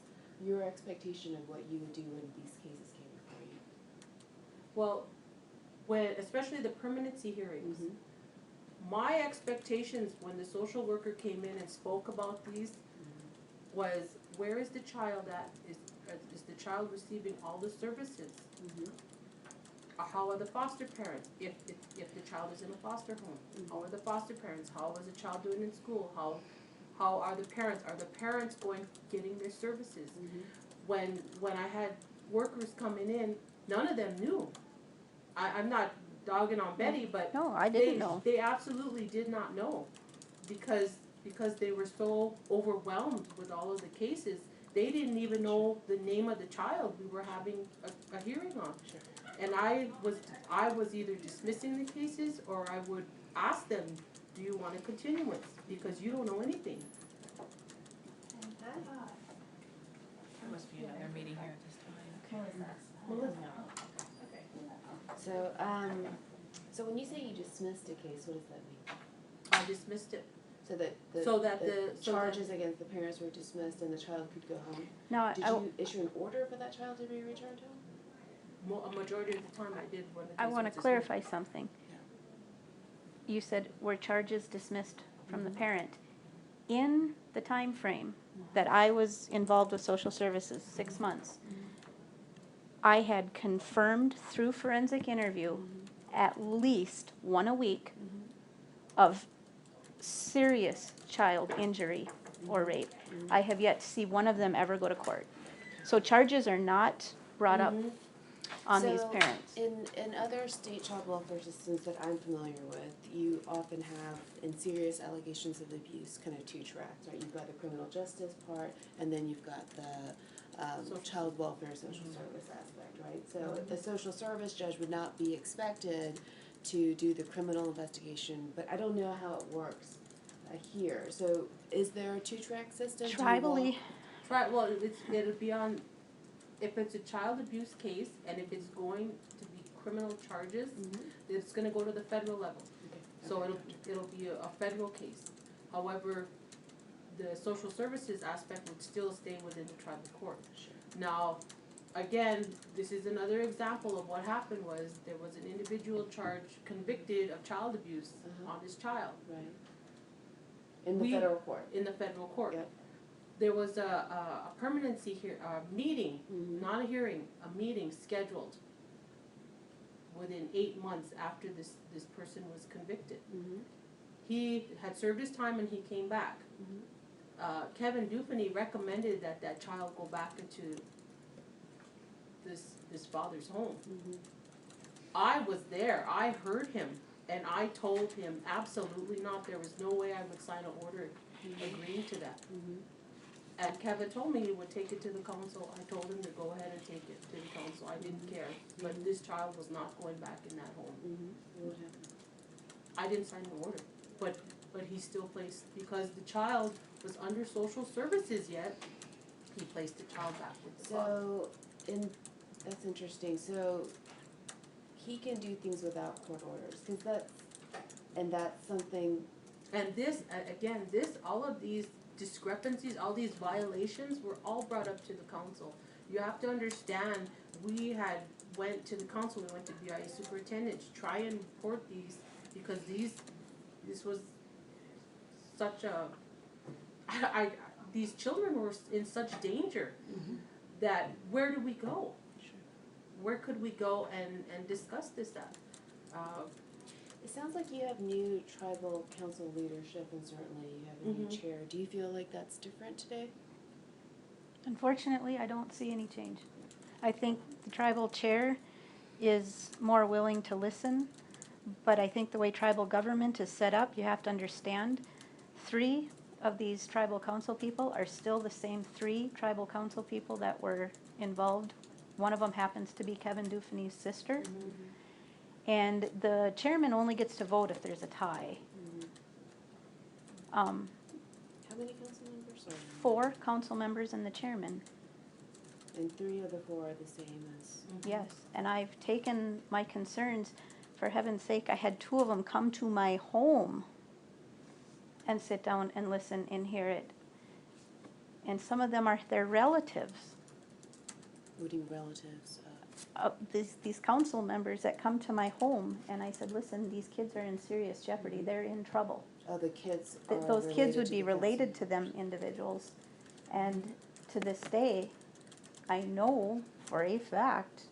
your expectation of what you would do when these cases came before you? Well, when, especially the permanency hearings, my expectations when the social worker came in and spoke about these was, where is the child at? Is the child receiving all the services? How are the foster parents, if the child is in a foster home? How are the foster parents? How is the child doing in school? How are the parents? Are the parents getting their services? When I had workers coming in, none of them knew. I'm not dogging on Betty, but No, I didn't know. they absolutely did not know, because they were so overwhelmed with all of the cases, they didn't even know the name of the child we were having a hearing on. Sure. And I was either dismissing the cases, or I would ask them, do you want a continuance, because you don't know anything. There must be another meeting here at this time. So, so when you say you dismissed a case, what does that mean? I dismissed it. So that the So that the- so that- charges against the parents were dismissed and the child could go home? Now, Did you issue an order for that child to be returned home? A majority of the time I did when the case I want to was dismissed. clarify something. You said were charges dismissed from the parent. In the time frame that I was involved with social services, 6 months, I had confirmed through forensic interview at least 1 a week of serious child injury or rape. I have yet to see one of them ever go to court. So charges are not brought up on these So, parents. In other state child welfare systems that I'm familiar with, you often have, in serious allegations of abuse, kind of 2 tracks, right? You've got the criminal justice part, and then you've got the child welfare social service aspect, right? So the social service judge would not be expected to do the criminal investigation, but I don't know how it works here. So is there a 2-track system? Do you Tribally, Right, well, it'll be on, if it's a child abuse case, and if it's going to be criminal charges, it's gonna go to the federal level. So it'll be a federal case. However, the social services aspect would still stay within the tribal court. Now, again, this is another example of what happened was, there was an individual charged, convicted of child abuse on this child Right. In the We- federal court? in the federal court. Yep. There was a permanency meeting, Mhm. not a hearing, a meeting scheduled within 8 months after this person was convicted. He had served his time and he came back. Kevin Dufany recommended that child go back into this father's home. I was there, I heard him, and I told him absolutely not, there was no way I would sign an order agreeing to that. And Kevin told me he would take it to the council. I told him to go ahead and take it to the council. I didn't care. But this child was not going back in that home. What happened? I didn't sign the order, but he still placed, because the child was under social services yet, he placed the child back with the father. So, that's interesting, so he can do things without court orders, cause that's something, And this, again, all of these discrepancies, all these violations were all brought up to the council. You have to understand, we had went to the council, we went to BIA superintendent to try and report these, because this was such a, these children were in such danger that where do we go? Where could we go and discuss this at? it sounds like you have new tribal council leadership and certainly you have a new chair. Do you feel like that's different today? Unfortunately, I don't see any change. I think the tribal chair is more willing to listen, but I think the way tribal government is set up, you have to understand, 3 of these tribal council people are still the same 3 tribal council people that were involved. One of them happens to be Kevin Dufany's sister. And the chairman only gets to vote if there's a tie. How many council members are? 4 council members and the chairman. And 3 of the 4 are the same as. Yes, and I've taken my concerns, for heaven's sake, I had 2 of them come to my home and sit down and listen and hear it. And some of them are their relatives, What do you mean relatives? these council members that come to my home, and I said, listen, these kids are in serious jeopardy, they're in trouble. Oh, the kids are Those kids related would to be the council. related to them individuals, and to this day, I know for a fact,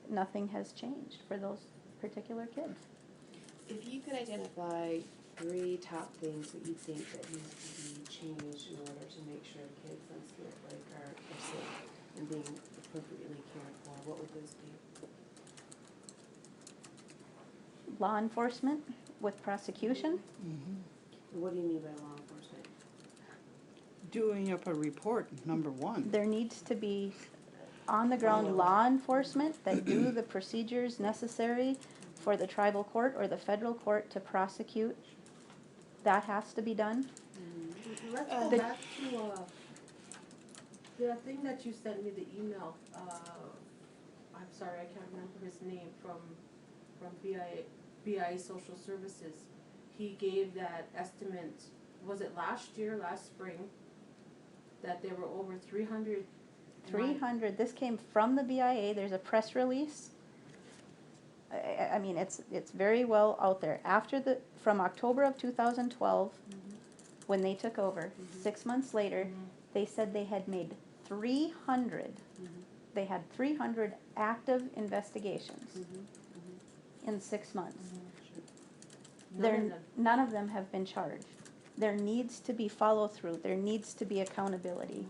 nothing has changed for those particular kids. If you could identify 3 top things that you think that need to be changed in order to make sure kids on Spirit Lake are safe and being appropriately cared for, what would those be? Law enforcement with prosecution, What do you mean by law enforcement? Doing up a report, number 1. there needs to be on-the-ground law enforcement that do the procedures necessary for the tribal court or the federal court to prosecute. That has to be done. Let's go back to, the thing that you sent me, the email, I'm sorry, I can't remember his name, from BIA Social Services. He gave that estimate, was it last spring, that there were over 300. 300, this came from the BIA, there's a press release. I mean, it's very well out there. From October of 2012, when they took over, 6 months later, they said they had made 300, they had 300 active investigations in 6 months. None of them have been charged. There needs to be follow through, there needs to be accountability.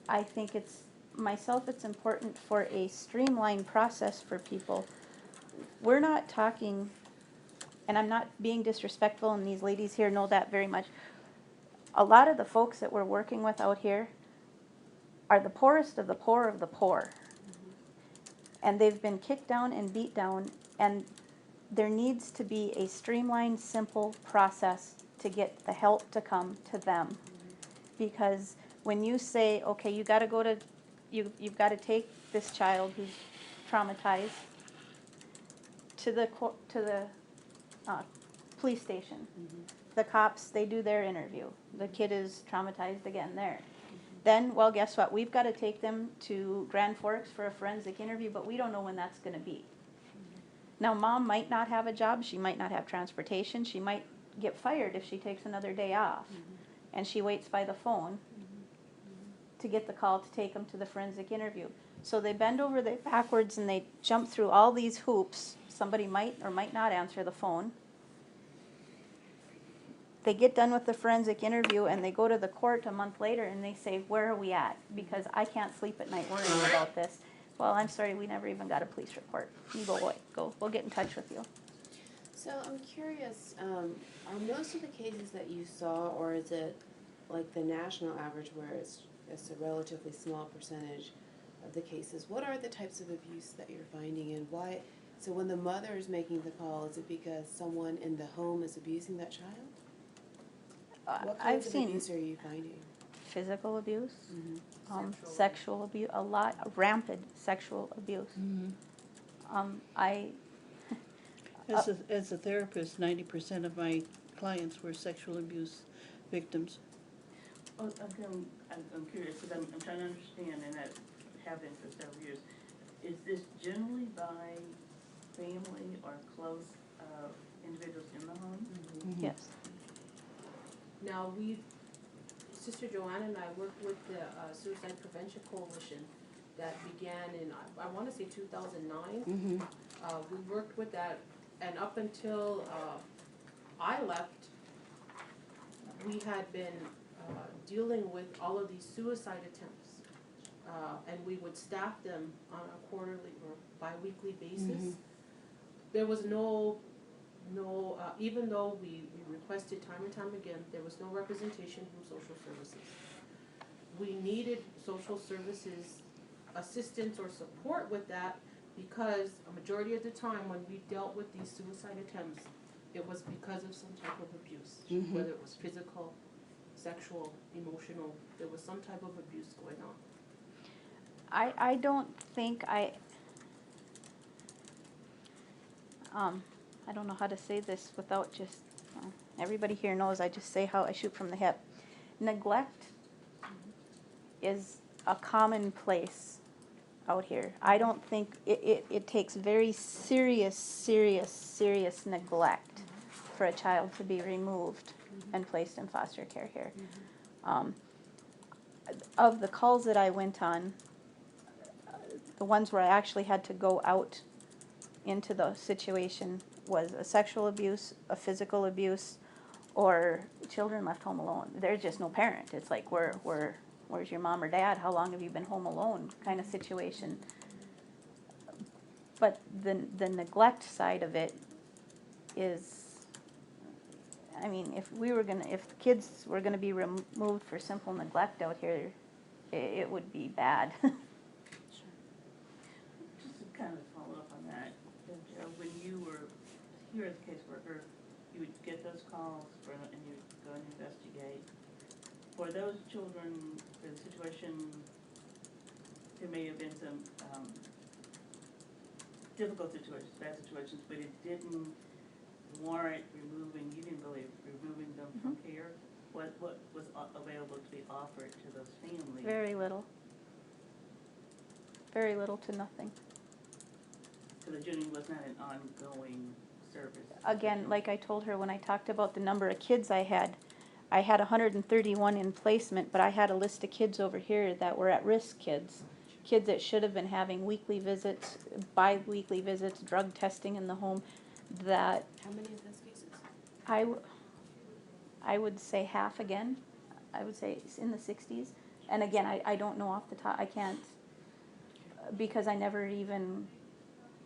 I think it's important for a streamlined process for people. We're not talking, and I'm not being disrespectful, and these ladies here know that very much. A lot of the folks that we're working with out here are the poorest of the poor of the poor. And they've been kicked down and beat down, and there needs to be a streamlined, simple process to get the help to come to them. Because when you say, okay, you've got to take this child who's traumatized to the police station. The cops, they do their interview. The kid is traumatized again there. Then, well, guess what? We've got to take them to Grand Forks for a forensic interview, but we don't know when that's going to be. Now, mom might not have a job. She might not have transportation. She might get fired if she takes another day off. And she waits by the phone to get the call to take them to the forensic interview. So they bend over backwards and they jump through all these hoops. Somebody might or might not answer the phone. They get done with the forensic interview and they go to the court a month later and they say, where are we at? Because I can't sleep at night worrying about this. Well, I'm sorry, we never even got a police report. You go away, we'll get in touch with you. So I'm curious, are most of the cases that you saw, or is it like the national average where it's a relatively small percentage of the cases? What are the types of abuse that you're finding, and why? So when the mother is making the call, is it because someone in the home is abusing that child? What I've kinds of seen abuse are you finding? physical abuse, Sexual. sexual abuse, a lot, rampant sexual abuse. I, As a therapist, 90% of my clients were sexual abuse victims. Oh, again, I'm curious, because I'm trying to understand, and I have been for several years. Is this generally by family or close individuals in the home? yes, Now, Sister Joanna and I worked with the Suicide Prevention Coalition that began in, I want to say 2009. We worked with that, and up until I left, we had been dealing with all of these suicide attempts. And we would staff them on a quarterly or bi-weekly basis. There was no, even though we requested time and time again, there was no representation from social services. We needed social services assistance or support with that, because a majority of the time when we dealt with these suicide attempts, it was because of some type of abuse, whether it was physical, sexual, emotional, there was some type of abuse going on. I don't think I don't know how to say this without just, everybody here knows I just say how I shoot from the hip. Neglect is a commonplace out here. I don't think, it takes very serious neglect for a child to be removed and placed in foster care here. Of the calls that I went on, the ones where I actually had to go out into the situation was a sexual abuse, a physical abuse, or children left home alone. There's just no parent. It's like, where's your mom or dad? How long have you been home alone? Kind of situation. But the neglect side of it is, I mean, if the kids were gonna be removed for simple neglect out here, it would be bad. Just to kind of follow up on that, when you were here as a caseworker, you would get those calls and you'd go and investigate. For those children, for the situation, there may have been some difficult situations, bad situations, but it didn't warrant you didn't believe removing them from care. What was available to be offered to those families? Very little. Very little to nothing. So the journey was not an ongoing service? Again, like I told her when I talked about the number of kids I had 131 in placement, but I had a list of kids over here that were at-risk kids. Kids that should have been having weekly visits, bi-weekly visits, drug testing in the home, that How many of those cases? I would say half again. I would say it's in the 60s. And again, I don't know off the top, I can't, because I never even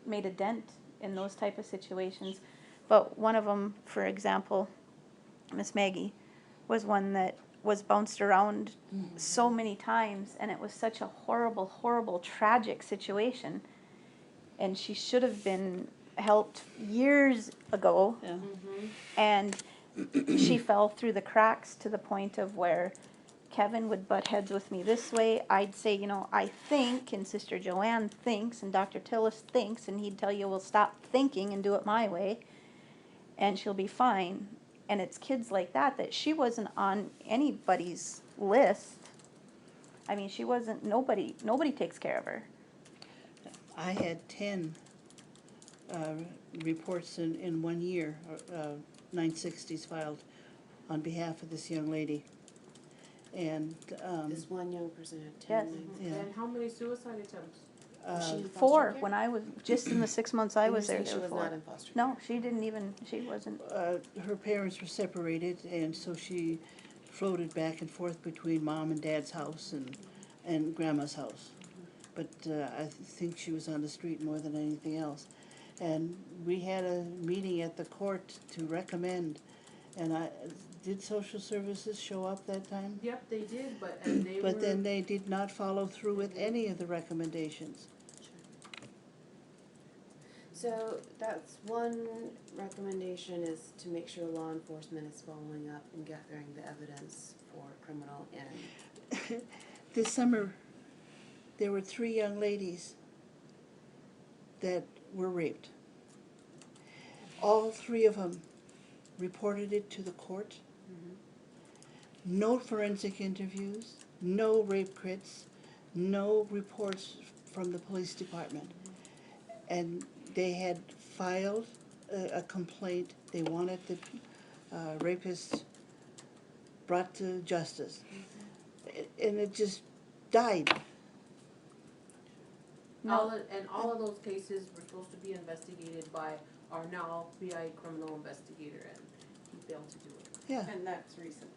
made a dent in those type of situations. But one of them, for example, Miss Maggie, was one that was bounced around so many times, and it was such a horrible, tragic situation. And she should have been helped years ago, Yeah. and she fell through the cracks to the point of where Kevin would butt heads with me this way. I'd say, I think, and Sister Joanne thinks, and Dr. Tillis thinks, and he'd tell you, well, stop thinking and do it my way, and she'll be fine. And it's kids like that she wasn't on anybody's list. I mean, she wasn't, nobody takes care of her. I had 10 reports in 1 year, 960s filed on behalf of this young lady. And This one young person had 10 Yes. names. yeah, And how many suicide attempts? Was she in foster 4 care? when I was, just in the 6 months I And was you're there, saying there she were was 4. not in foster care? No, she wasn't. her parents were separated, and so she floated back and forth between mom and dad's house and grandma's house. But I think she was on the street more than anything else. And we had a meeting at the court to recommend, and did social services show up that time? Yep, they did, and they were. But then they did not follow through with any of the recommendations. So So that's one recommendation, is to make sure law enforcement is following up and gathering the evidence for criminal and. This summer, there were 3 young ladies that were raped. All 3 of them reported it to the court. No forensic interviews, no rape kits, no reports from the police department. And they had filed a complaint. They wanted the rapist brought to justice. And it just died. No. All of those cases were supposed to be investigated by our now BI criminal investigator, and he failed to do it. Yeah, And that's recent.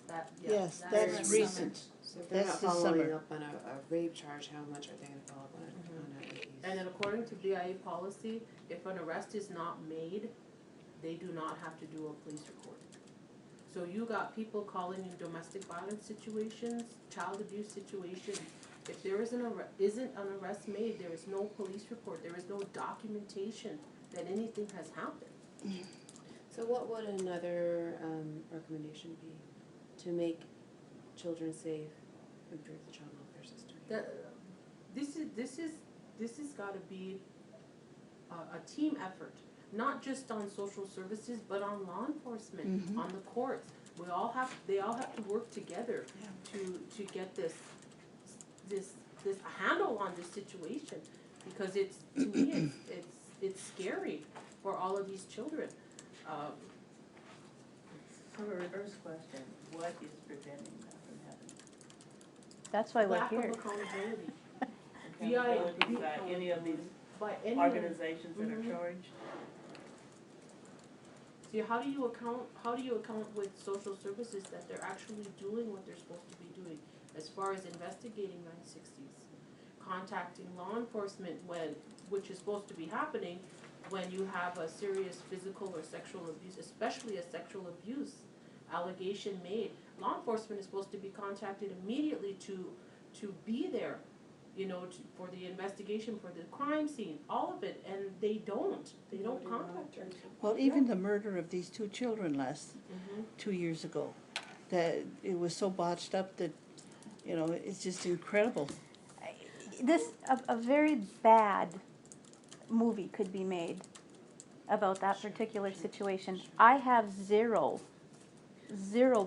That, yeah, yes, that that's is- recent. So if they're That's not this following summer. up on a rape charge, how much are they gonna follow up on an abuse? And then according to BIA policy, if an arrest is not made, they do not have to do a police report. So you got people calling in domestic violence situations, child abuse situations. If there isn't an arrest made, there is no police report, there is no documentation that anything has happened. So what would another recommendation be to make children safe, improve the child welfare system? This has gotta be a team effort, not just on social services, but on law enforcement, Mhm. on the courts. They all have to work together to get this a handle on this situation, because to me, it's scary for all of these children. So a reverse question, what is preventing that from happening? That's why we're Lack here. of accountability Accountability by any of these by any. organizations that are Mhm. charged? See, how do you account with social services that they're actually doing what they're supposed to be doing as far as investigating 960s, contacting law enforcement which is supposed to be happening when you have a serious physical or sexual abuse, especially a sexual abuse allegation made. Law enforcement is supposed to be contacted immediately to be there, for the investigation, for the crime scene, all of it, and they don't contact her. Well, even the murder of these 2 children last 2 years ago, that it was so botched up that, it's just incredible. A very bad movie could be made about that particular situation. I have zero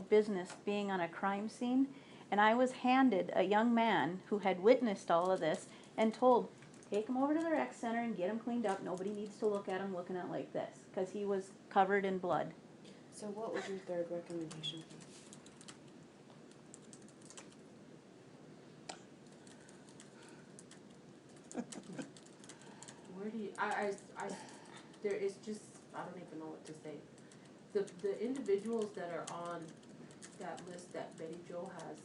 business being on a crime scene, and I was handed a young man who had witnessed all of this and told, take him over to the rec center and get him cleaned up. Nobody needs to look at him looking at like this, because he was covered in blood. So what would your third recommendation be? Where do you, there is just, I don't even know what to say. The individuals that are on that list that Betty Jo has,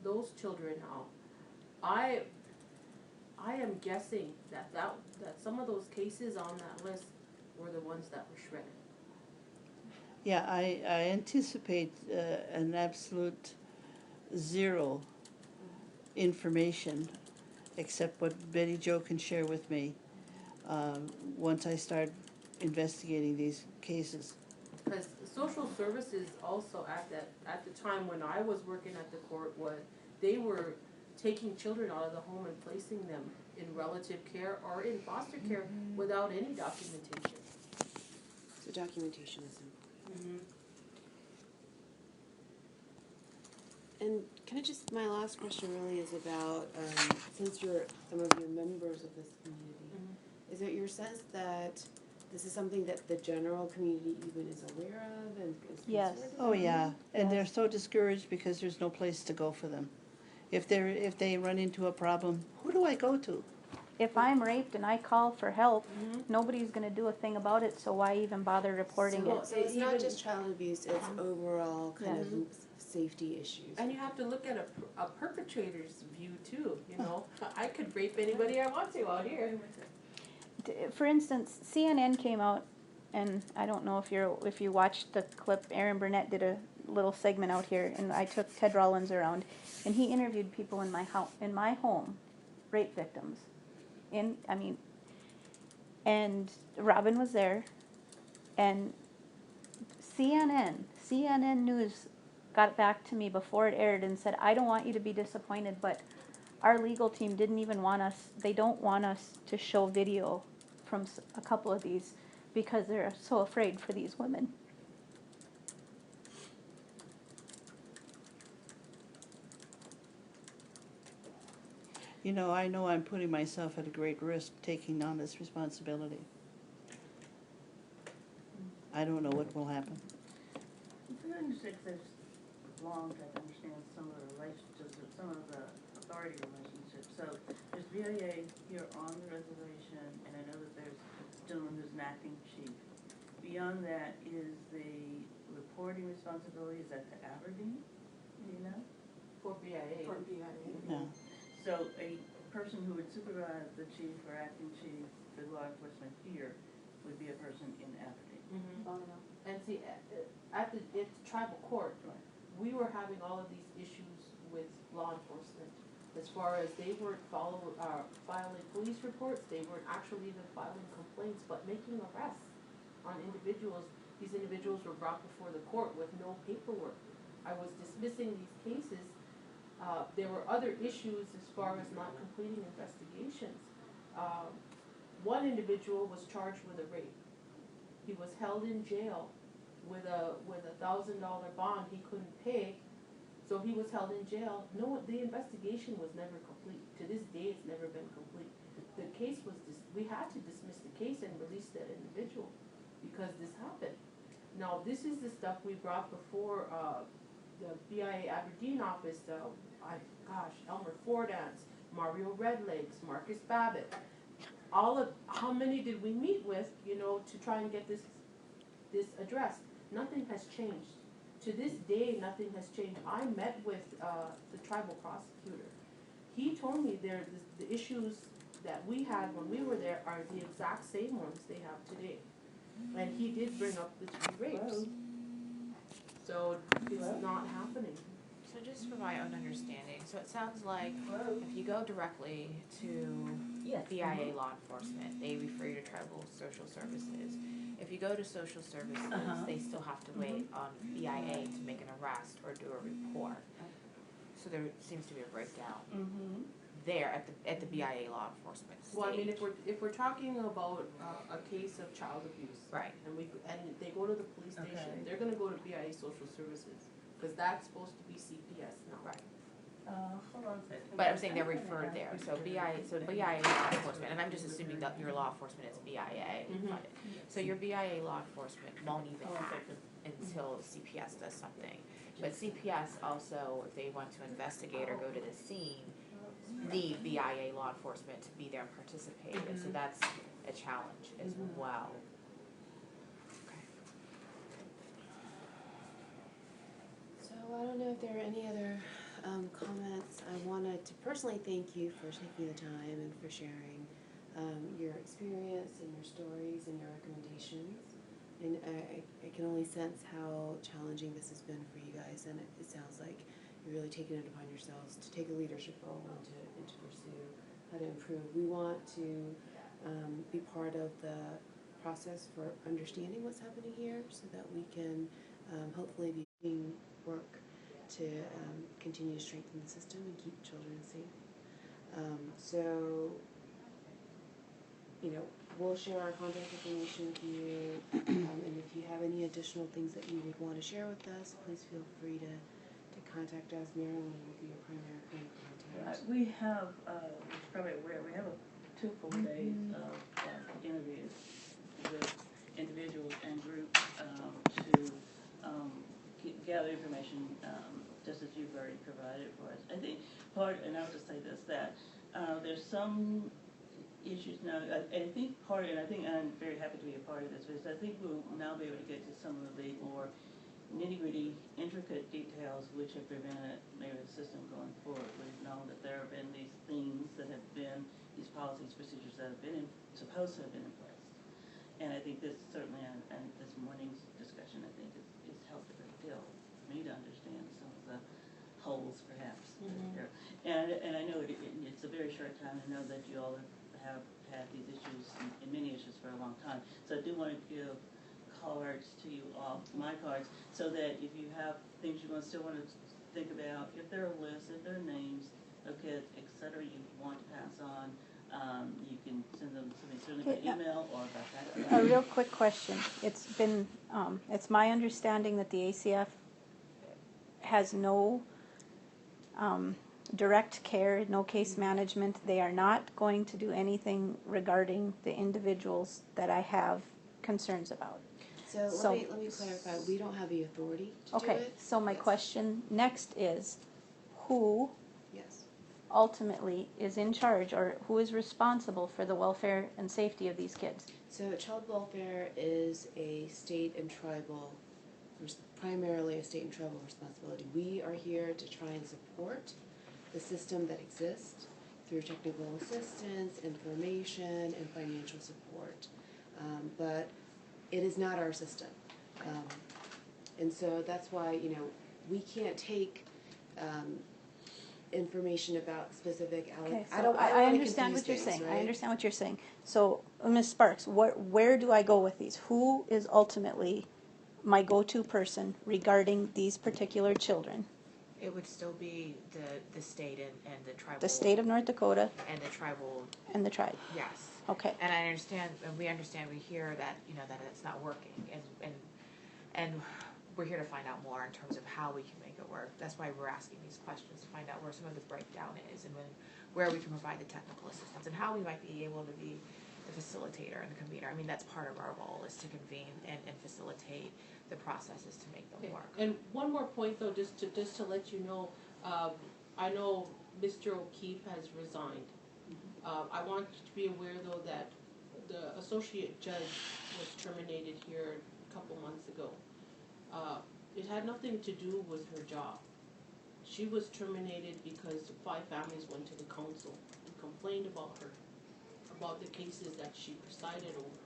those children now, I am guessing that some of those cases on that list were the ones that were shredded. Yeah, I anticipate an absolute zero information except what Betty Jo can share with me once I start investigating these cases. Because social services also at the time when I was working at the court, they were taking children out of the home and placing them in relative care or in foster care without any documentation. So documentation is important. And can I just, my last question really is about, since some of you are members of this community, is it your sense that this is something that the general community even is aware of and is Yes. concerned Oh, about? yeah, and they're so discouraged because there's no place to go for them. If they run into a problem, who do I go to? If I'm raped and I call for help, nobody's gonna do a thing about it, so why even bother reporting So, it? so it's not Even- just child abuse, it's overall kind Yes. of safety issues. And you have to look at a perpetrator's view too, I could rape anybody I want to out here. For instance, CNN came out, and I don't know if you watched the clip. Aaron Burnett did a little segment out here, and I took Ted Rollins around, and he interviewed people in my home, rape victims. And Robin was there, and CNN News got back to me before it aired and said, I don't want you to be disappointed, but our legal team didn't even want us, they don't want us to show video from a couple of these because they're so afraid for these women. You know I'm putting myself at a great risk taking on this responsibility. I don't know what will happen. It's an interesting, there's long to understand some of the relationships, some of the authority relationships. So there's BIA here on the reservation, and I know that there's a gentleman who's an acting chief. Beyond that is the reporting responsibility, is that to Aberdeen, do you know? For BIA. For BIA. Yeah. So a person who would supervise the chief or acting chief for law enforcement here would be a person in Aberdeen. Mm-hmm. And see, at the tribal court, we were having all of these issues with law enforcement. As far as they weren't filing police reports, they weren't actually even filing complaints, but making arrests on individuals. These individuals were brought before the court with no paperwork. I was dismissing these cases. There were other issues as far as not completing investigations. One individual was charged with a rape. He was held in jail with a $1,000 bond he couldn't pay, so he was held in jail. No, the investigation was never complete. To this day, it's never been complete. The case was we had to dismiss the case and release that individual because this happened. Now, this is the stuff we brought before the BIA Aberdeen office. Elmer Fordance, Mario Redlegs, Marcus Babbitt. How many did we meet with, to try and get this addressed? Nothing has changed. To this day, nothing has changed. I met with the tribal prosecutor. He told me the issues that we had when we were there are the exact same ones they have today. And he did bring up the 3 rapes. So it's not happening. So just for my own understanding, so it sounds like if you go directly to BIA law enforcement, they refer you to tribal social services. If you go to social services, they still have to wait on BIA to make an arrest or do a report. So there seems to be a breakdown there at the BIA law enforcement stage. Well, I mean, if we're talking about a case of child abuse, Right. and they go to the police station, they're gonna go to BIA social services, because that's supposed to be CPS now. Right. Hold on a second. But I'm saying they're referred there, so BIA law enforcement, and I'm just assuming that your law enforcement is BIA funded. So your BIA law enforcement won't even act until CPS does something. But CPS also, if they want to investigate or go to the scene, need BIA law enforcement to be there and participate, and so that's a challenge as well. So I don't know if there are any other comments. I wanted to personally thank you for taking the time and for sharing your experience and your stories and your recommendations. And I can only sense how challenging this has been for you guys, and it sounds like you're really taking it upon yourselves to take a leadership role and to pursue how to improve. We want to be part of the process for understanding what's happening here so that we can hopefully be doing work to continue to strengthen the system and keep children safe. So, we'll share our contact information with you, and if you have any additional things that you would want to share with us, please feel free to contact us. Marilyn will be your primary point of contact. We have, probably aware, we have 2 full days of interviews with individuals and groups to gather information, just as you've already provided for us. I think and I'll just say this, that there's some issues now, and I think I'm very happy to be a part of this, because I think we'll now be able to get to some of the more nitty-gritty, intricate details which have prevented maybe the system going forward. We've known that there have been these things that have been, these policies, procedures that have been supposed to have been in place. And I think this certainly, and this morning's discussion, I think, is helped a great deal for me to understand some of the holes, perhaps. And I know it's a very short time. I know that you all have had these issues, and many issues for a long time. So I do want to give cards to you all, my cards, so that if you have things you still want to think about, if there are lists, if there are names of kids, et cetera, you want to pass on, you can send them to me certainly by Okay, now- email or by fax. A real quick question. It's been, it's my understanding that the ACF has no direct care, no case management. They are not going to do anything regarding the individuals that I have concerns about. So So- let me clarify, we don't have the authority to do Okay, it. so my Yes. question next is, who Yes. ultimately is in charge, or who is responsible for the welfare and safety of these kids? So child welfare is a state and tribal, primarily a state and tribal responsibility. We are here to try and support the system that exists through technical assistance, information, and financial support. But it is not our system. And so that's why, we can't take information about specific Okay, I so don't I wanna understand confuse what you're things, saying. I right? understand what you're saying. So, Ms. Sparks, where do I go with these? Who is ultimately my go-to person regarding these particular children? It would still be the state and the tribal. The state of North Dakota And the tribal, and the tribe. yes. Okay. And I understand, and we hear that, that it's not working, and we're here to find out more in terms of how we can make it work. That's why we're asking these questions, to find out where some of the breakdown is, and where we can provide the technical assistance, and how we might be able to be the facilitator and the convener. I mean, that's part of our role, is to convene and facilitate the processes to make them work. And one more point though, just to let you know, I know Mr. O'Keefe has resigned. I want you to be aware though that the associate judge was terminated here a couple months ago. It had nothing to do with her job. She was terminated because 5 families went to the council and complained about her, about the cases that she presided over.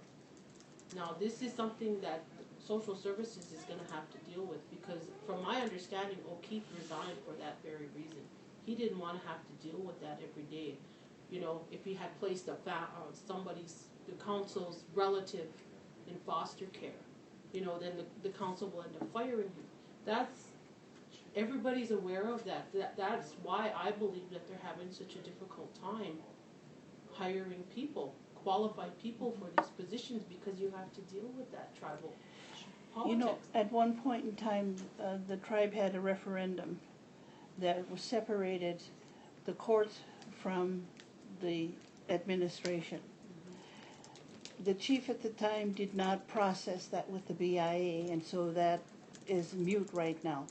Now, this is something that social services is gonna have to deal with, because from my understanding, O'Keefe resigned for that very reason. He didn't wanna have to deal with that every day. If he had placed the council's relative in foster care, then the council will end up firing him. Everybody's aware of that. That's why I believe that they're having such a difficult time hiring people, qualified people for these positions, because you have to deal with that tribal politics. At one point in time, the tribe had a referendum that separated the courts from the administration. The chief at the time did not process that with the BIA, and so that is mute right now.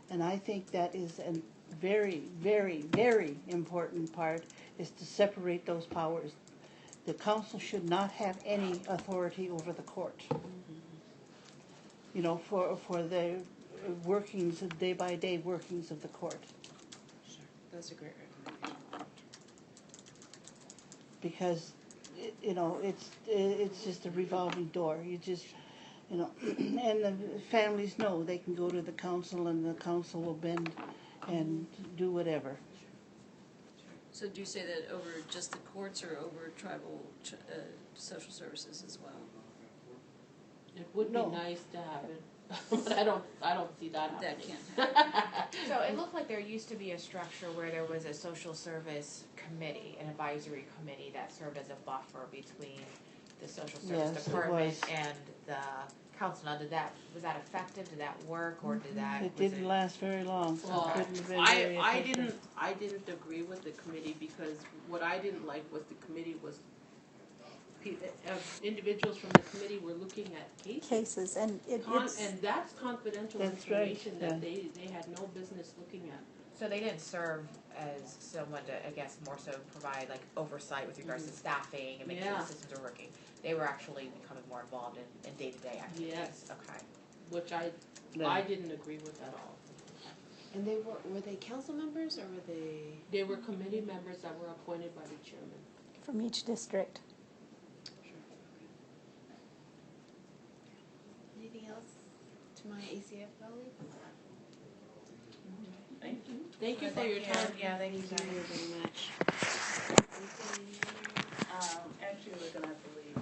And I think that is a very, very, very important part, is to separate those powers. The council should not have any authority over the court. For the workings, day-by-day workings of the court. Sure. That's a great recommendation. Because, it's just a revolving door. And the families know they can go to the council, and the council will bend and do whatever. So do you say that over just the courts or over tribal social services as well? It would be No. nice to have it, but I don't see that That happening. can't happen. So it looked like there used to be a structure where there was a social service committee, an advisory committee that served as a buffer between the social service Yes, it department was. and the council. Now, was that effective? Did that work, or did that? It was didn't last very long. Well, It couldn't have been very I effective. didn't agree with the committee, because what I didn't like was the committee was, individuals from the committee were looking at cases. And And that's confidential That's right, information that they had no business looking at. So they didn't serve as someone to, I guess, more so provide like oversight with regards to staffing and making sure Yeah. the systems are working. They were actually becoming more involved in day-to-day activities. Yes. Okay. Which I Yeah. didn't agree with at all. And were they council members, or were they? They were committee members that were appointed by the chairman. from each district. Anything else to my ACF colleagues? Thank you. Thank you for your time. Yeah, thank you. Thank you very much. Actually, we're gonna have to leave.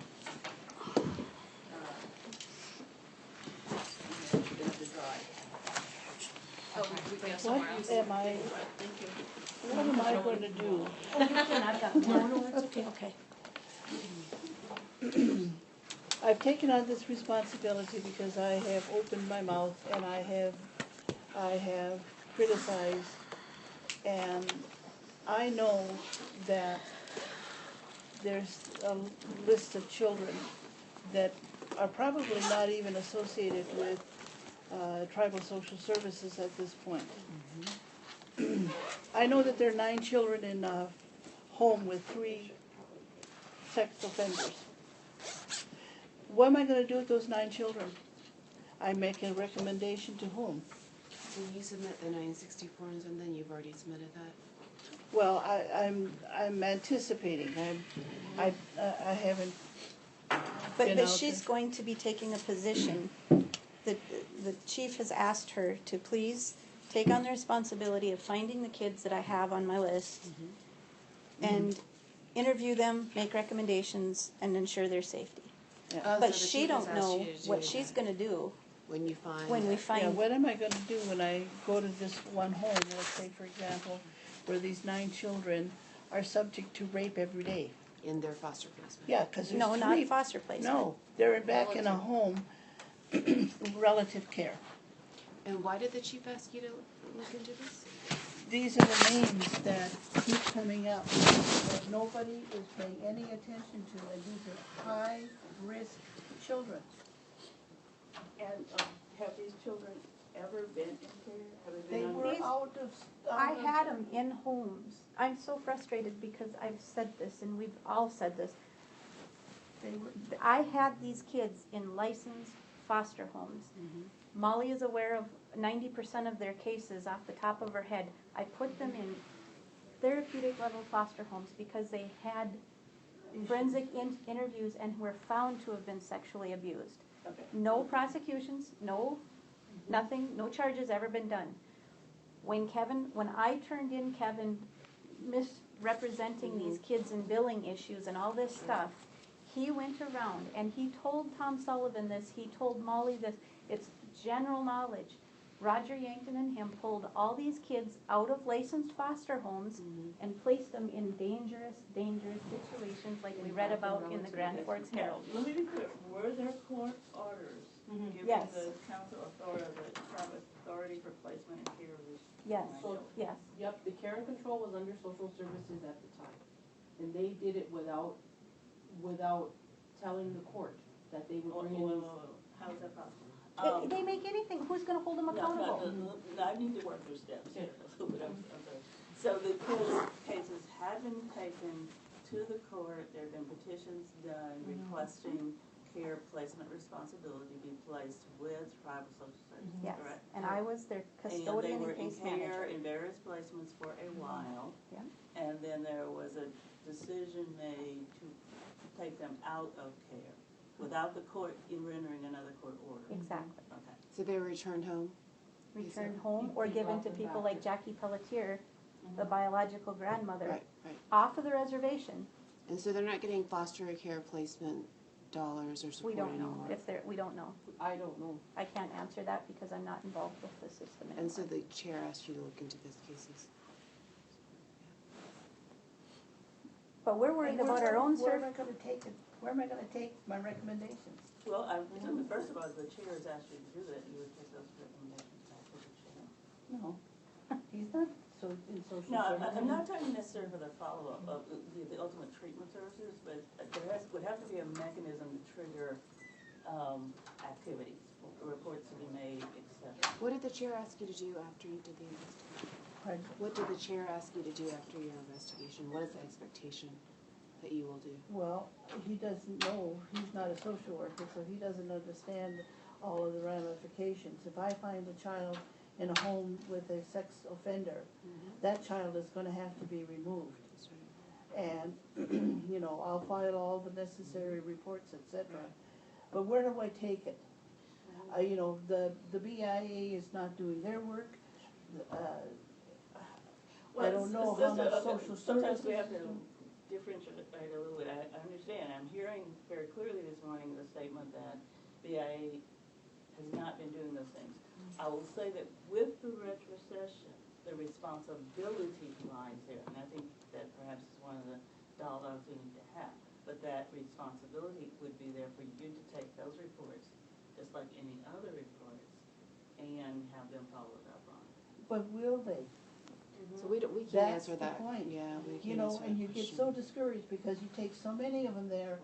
somewhere else. What am I gonna do? Oh, you can, I've got more. No, it's okay. Okay. I've taken on this responsibility because I have opened my mouth and I have criticized, and I know that there's a list of children that are probably not even associated with tribal social services at this point. I know that there are 9 children in a home with 3 sex offenders. What am I going to do with those 9 children? I make a recommendation to whom? Will you submit the 960 forms and then you've already submitted that? Well, I'm anticipating. I haven't. But out she's there. going to be taking a position. The chief has asked her to please take on the responsibility of finding the kids that I have on my list and interview them, make recommendations, and ensure their safety. Yeah. Oh, so But the she chief has don't asked know you to do what she's that gonna do when you find. when we Yeah, find. what am I going to do when I go to this one home, let's say for example, where these 9 children are subject to rape every day? in their foster placement. Yeah, because there's No, 3. not foster placement. No, they're back in a home, relative care. And why did the chief ask you to look into this? These are the names that keep coming up that nobody is paying any attention to, and these are high-risk children. And have these children ever been in care? Have they been These- out of? I had them in homes. I'm so frustrated because I've said this and we've all said this. I had these kids in licensed foster homes. Molly is aware of 90% of their cases off the top of her head. I put them in therapeutic level foster homes because they had forensic interviews and were found to have been sexually abused. Okay. No prosecutions, nothing, no charges ever been done. When I turned in Kevin misrepresenting these kids and billing issues and all this stuff, he went around and he told Tom Sullivan this, he told Molly this, it's general knowledge. Roger Yankton and him pulled all these kids out of licensed foster homes and placed them in dangerous situations like we read about in the Grand Forks Herald. Let me be clear, were there court orders giving Yes. the council authority, the tribal authority for placement and care of this? Yes, So- yes. Yep, the care and control was under social services at the time. And they did it without telling the court that they would bring in these. How is that possible? They make anything, who's gonna hold them accountable? I need to work through steps here a little bit. I'm sorry. So the cases have been taken to the court, there have been petitions done requesting care placement responsibility be placed with tribal social services, Yes, correct? and I was their custodian and case And they were in manager. care in various placements for a while. Yeah. And then there was a decision made to take them out of care without the court rendering another court order. Exactly. Okay. So they were returned home? Returned home or You given brought to them people back. like Jackie Pelletier, the biological grandmother, Right. off of the reservation. And so they're not getting foster care placement dollars or We support don't anymore? know we don't know. I don't know. I can't answer that because I'm not involved with the system anymore. And so the chair asked you to look into these cases? But we're worried about our own Where am service. I going to take it? Where am I going to take my recommendations? Well, first of all, the chair has asked you to do that, you would take those recommendations back to the chair. No, he's not in social No, services. I'm not talking necessarily for the follow-up of the ultimate treatment services, but there would have to be a mechanism to trigger activities, reports to be made, et cetera. What did the chair ask you to do after you did the investigation? Pardon? What did the chair ask you to do after your investigation? What is the expectation that you will do? Well, he doesn't know, he's not a social worker, so he doesn't understand all of the ramifications. If I find a child in a home with a sex offender, that child is gonna have to be removed. That's right. And, I'll file all the necessary reports, et cetera. But where do I take it? The BIA is not doing their work. I don't know how much social Sometimes services. we have to differentiate a little bit. I understand. I'm hearing very clearly this morning the statement that BIA has not been doing those things. I will say that with the retrocession, the responsibility lies there, and I think that perhaps is one of the dollars we need to have. But that responsibility would be there for you to take those reports, just like any other reports, and have them followed up on. But will they? So we can't That's answer the that. point. Yeah, we can't You know, answer and that you get question. so discouraged because you take so many of them there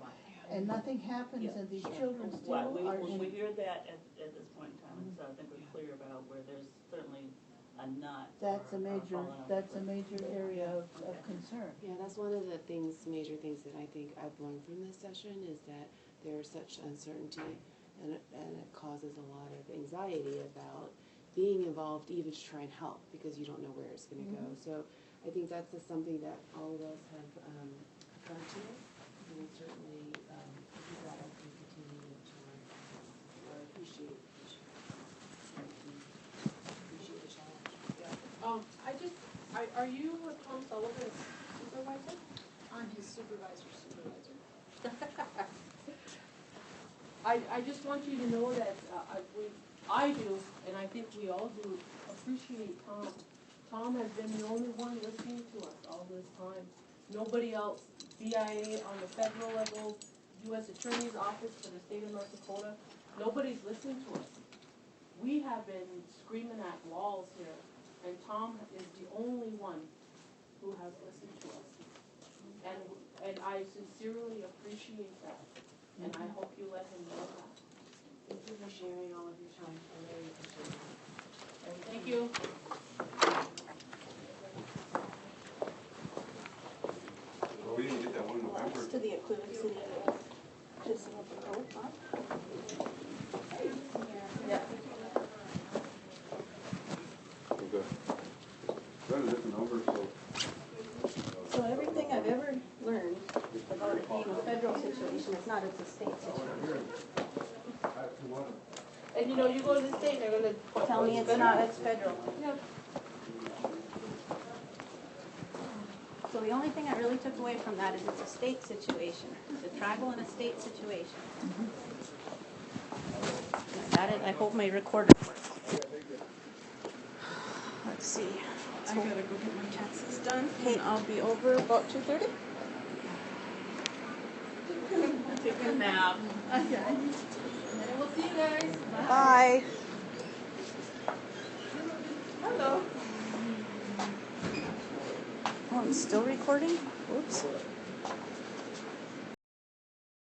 and nothing happens Yeah, and these sure. children still Well, are we in. hear that at this point in time, and so I think we're clear about where there's certainly a knot. That's a or major, falling off that's a the- major area of concern. Yeah, that's one of the major things that I think I've learned from this session is that there's such uncertainty and it causes a lot of anxiety about being involved even to try and help because you don't know where it's going to go. So I think that's just something that all of us have come to, and certainly keep that up and continue to appreciate the challenge. Are you Tom Sullivan's supervisor? I'm his supervisor's supervisor. I just want you to know that I do, and I think we all do, appreciate Tom. Tom has been the only one listening to us all this time. Nobody else, BIA on the federal level, U.S. Attorney's Office for the state of North Dakota, nobody's listening to us. We have been screaming at walls here, and Tom is the only one who has listened to us. And I sincerely appreciate that, and I hope you let him know that. Thank you for sharing all of your time. I really appreciate it. And thank you. Well, we didn't get that one in November. To the Cleveland City, just of the road, huh? Okay. Got a different number, so. So everything I've ever learned about it being a federal situation, it's not, it's a state situation. And you know, you go to the state, they're gonna Tell me it's not, it's federal. Yeah. So the only thing I really took away from that is it's a state situation. It's a tribal and a state situation. Got it, I hope my recorder works. Let's see. I gotta go get my taxes done, and I'll be over about 2:30. Take a nap. Okay. And we'll see you guys. Bye. Hello. Oh, it's still recording? Whoops.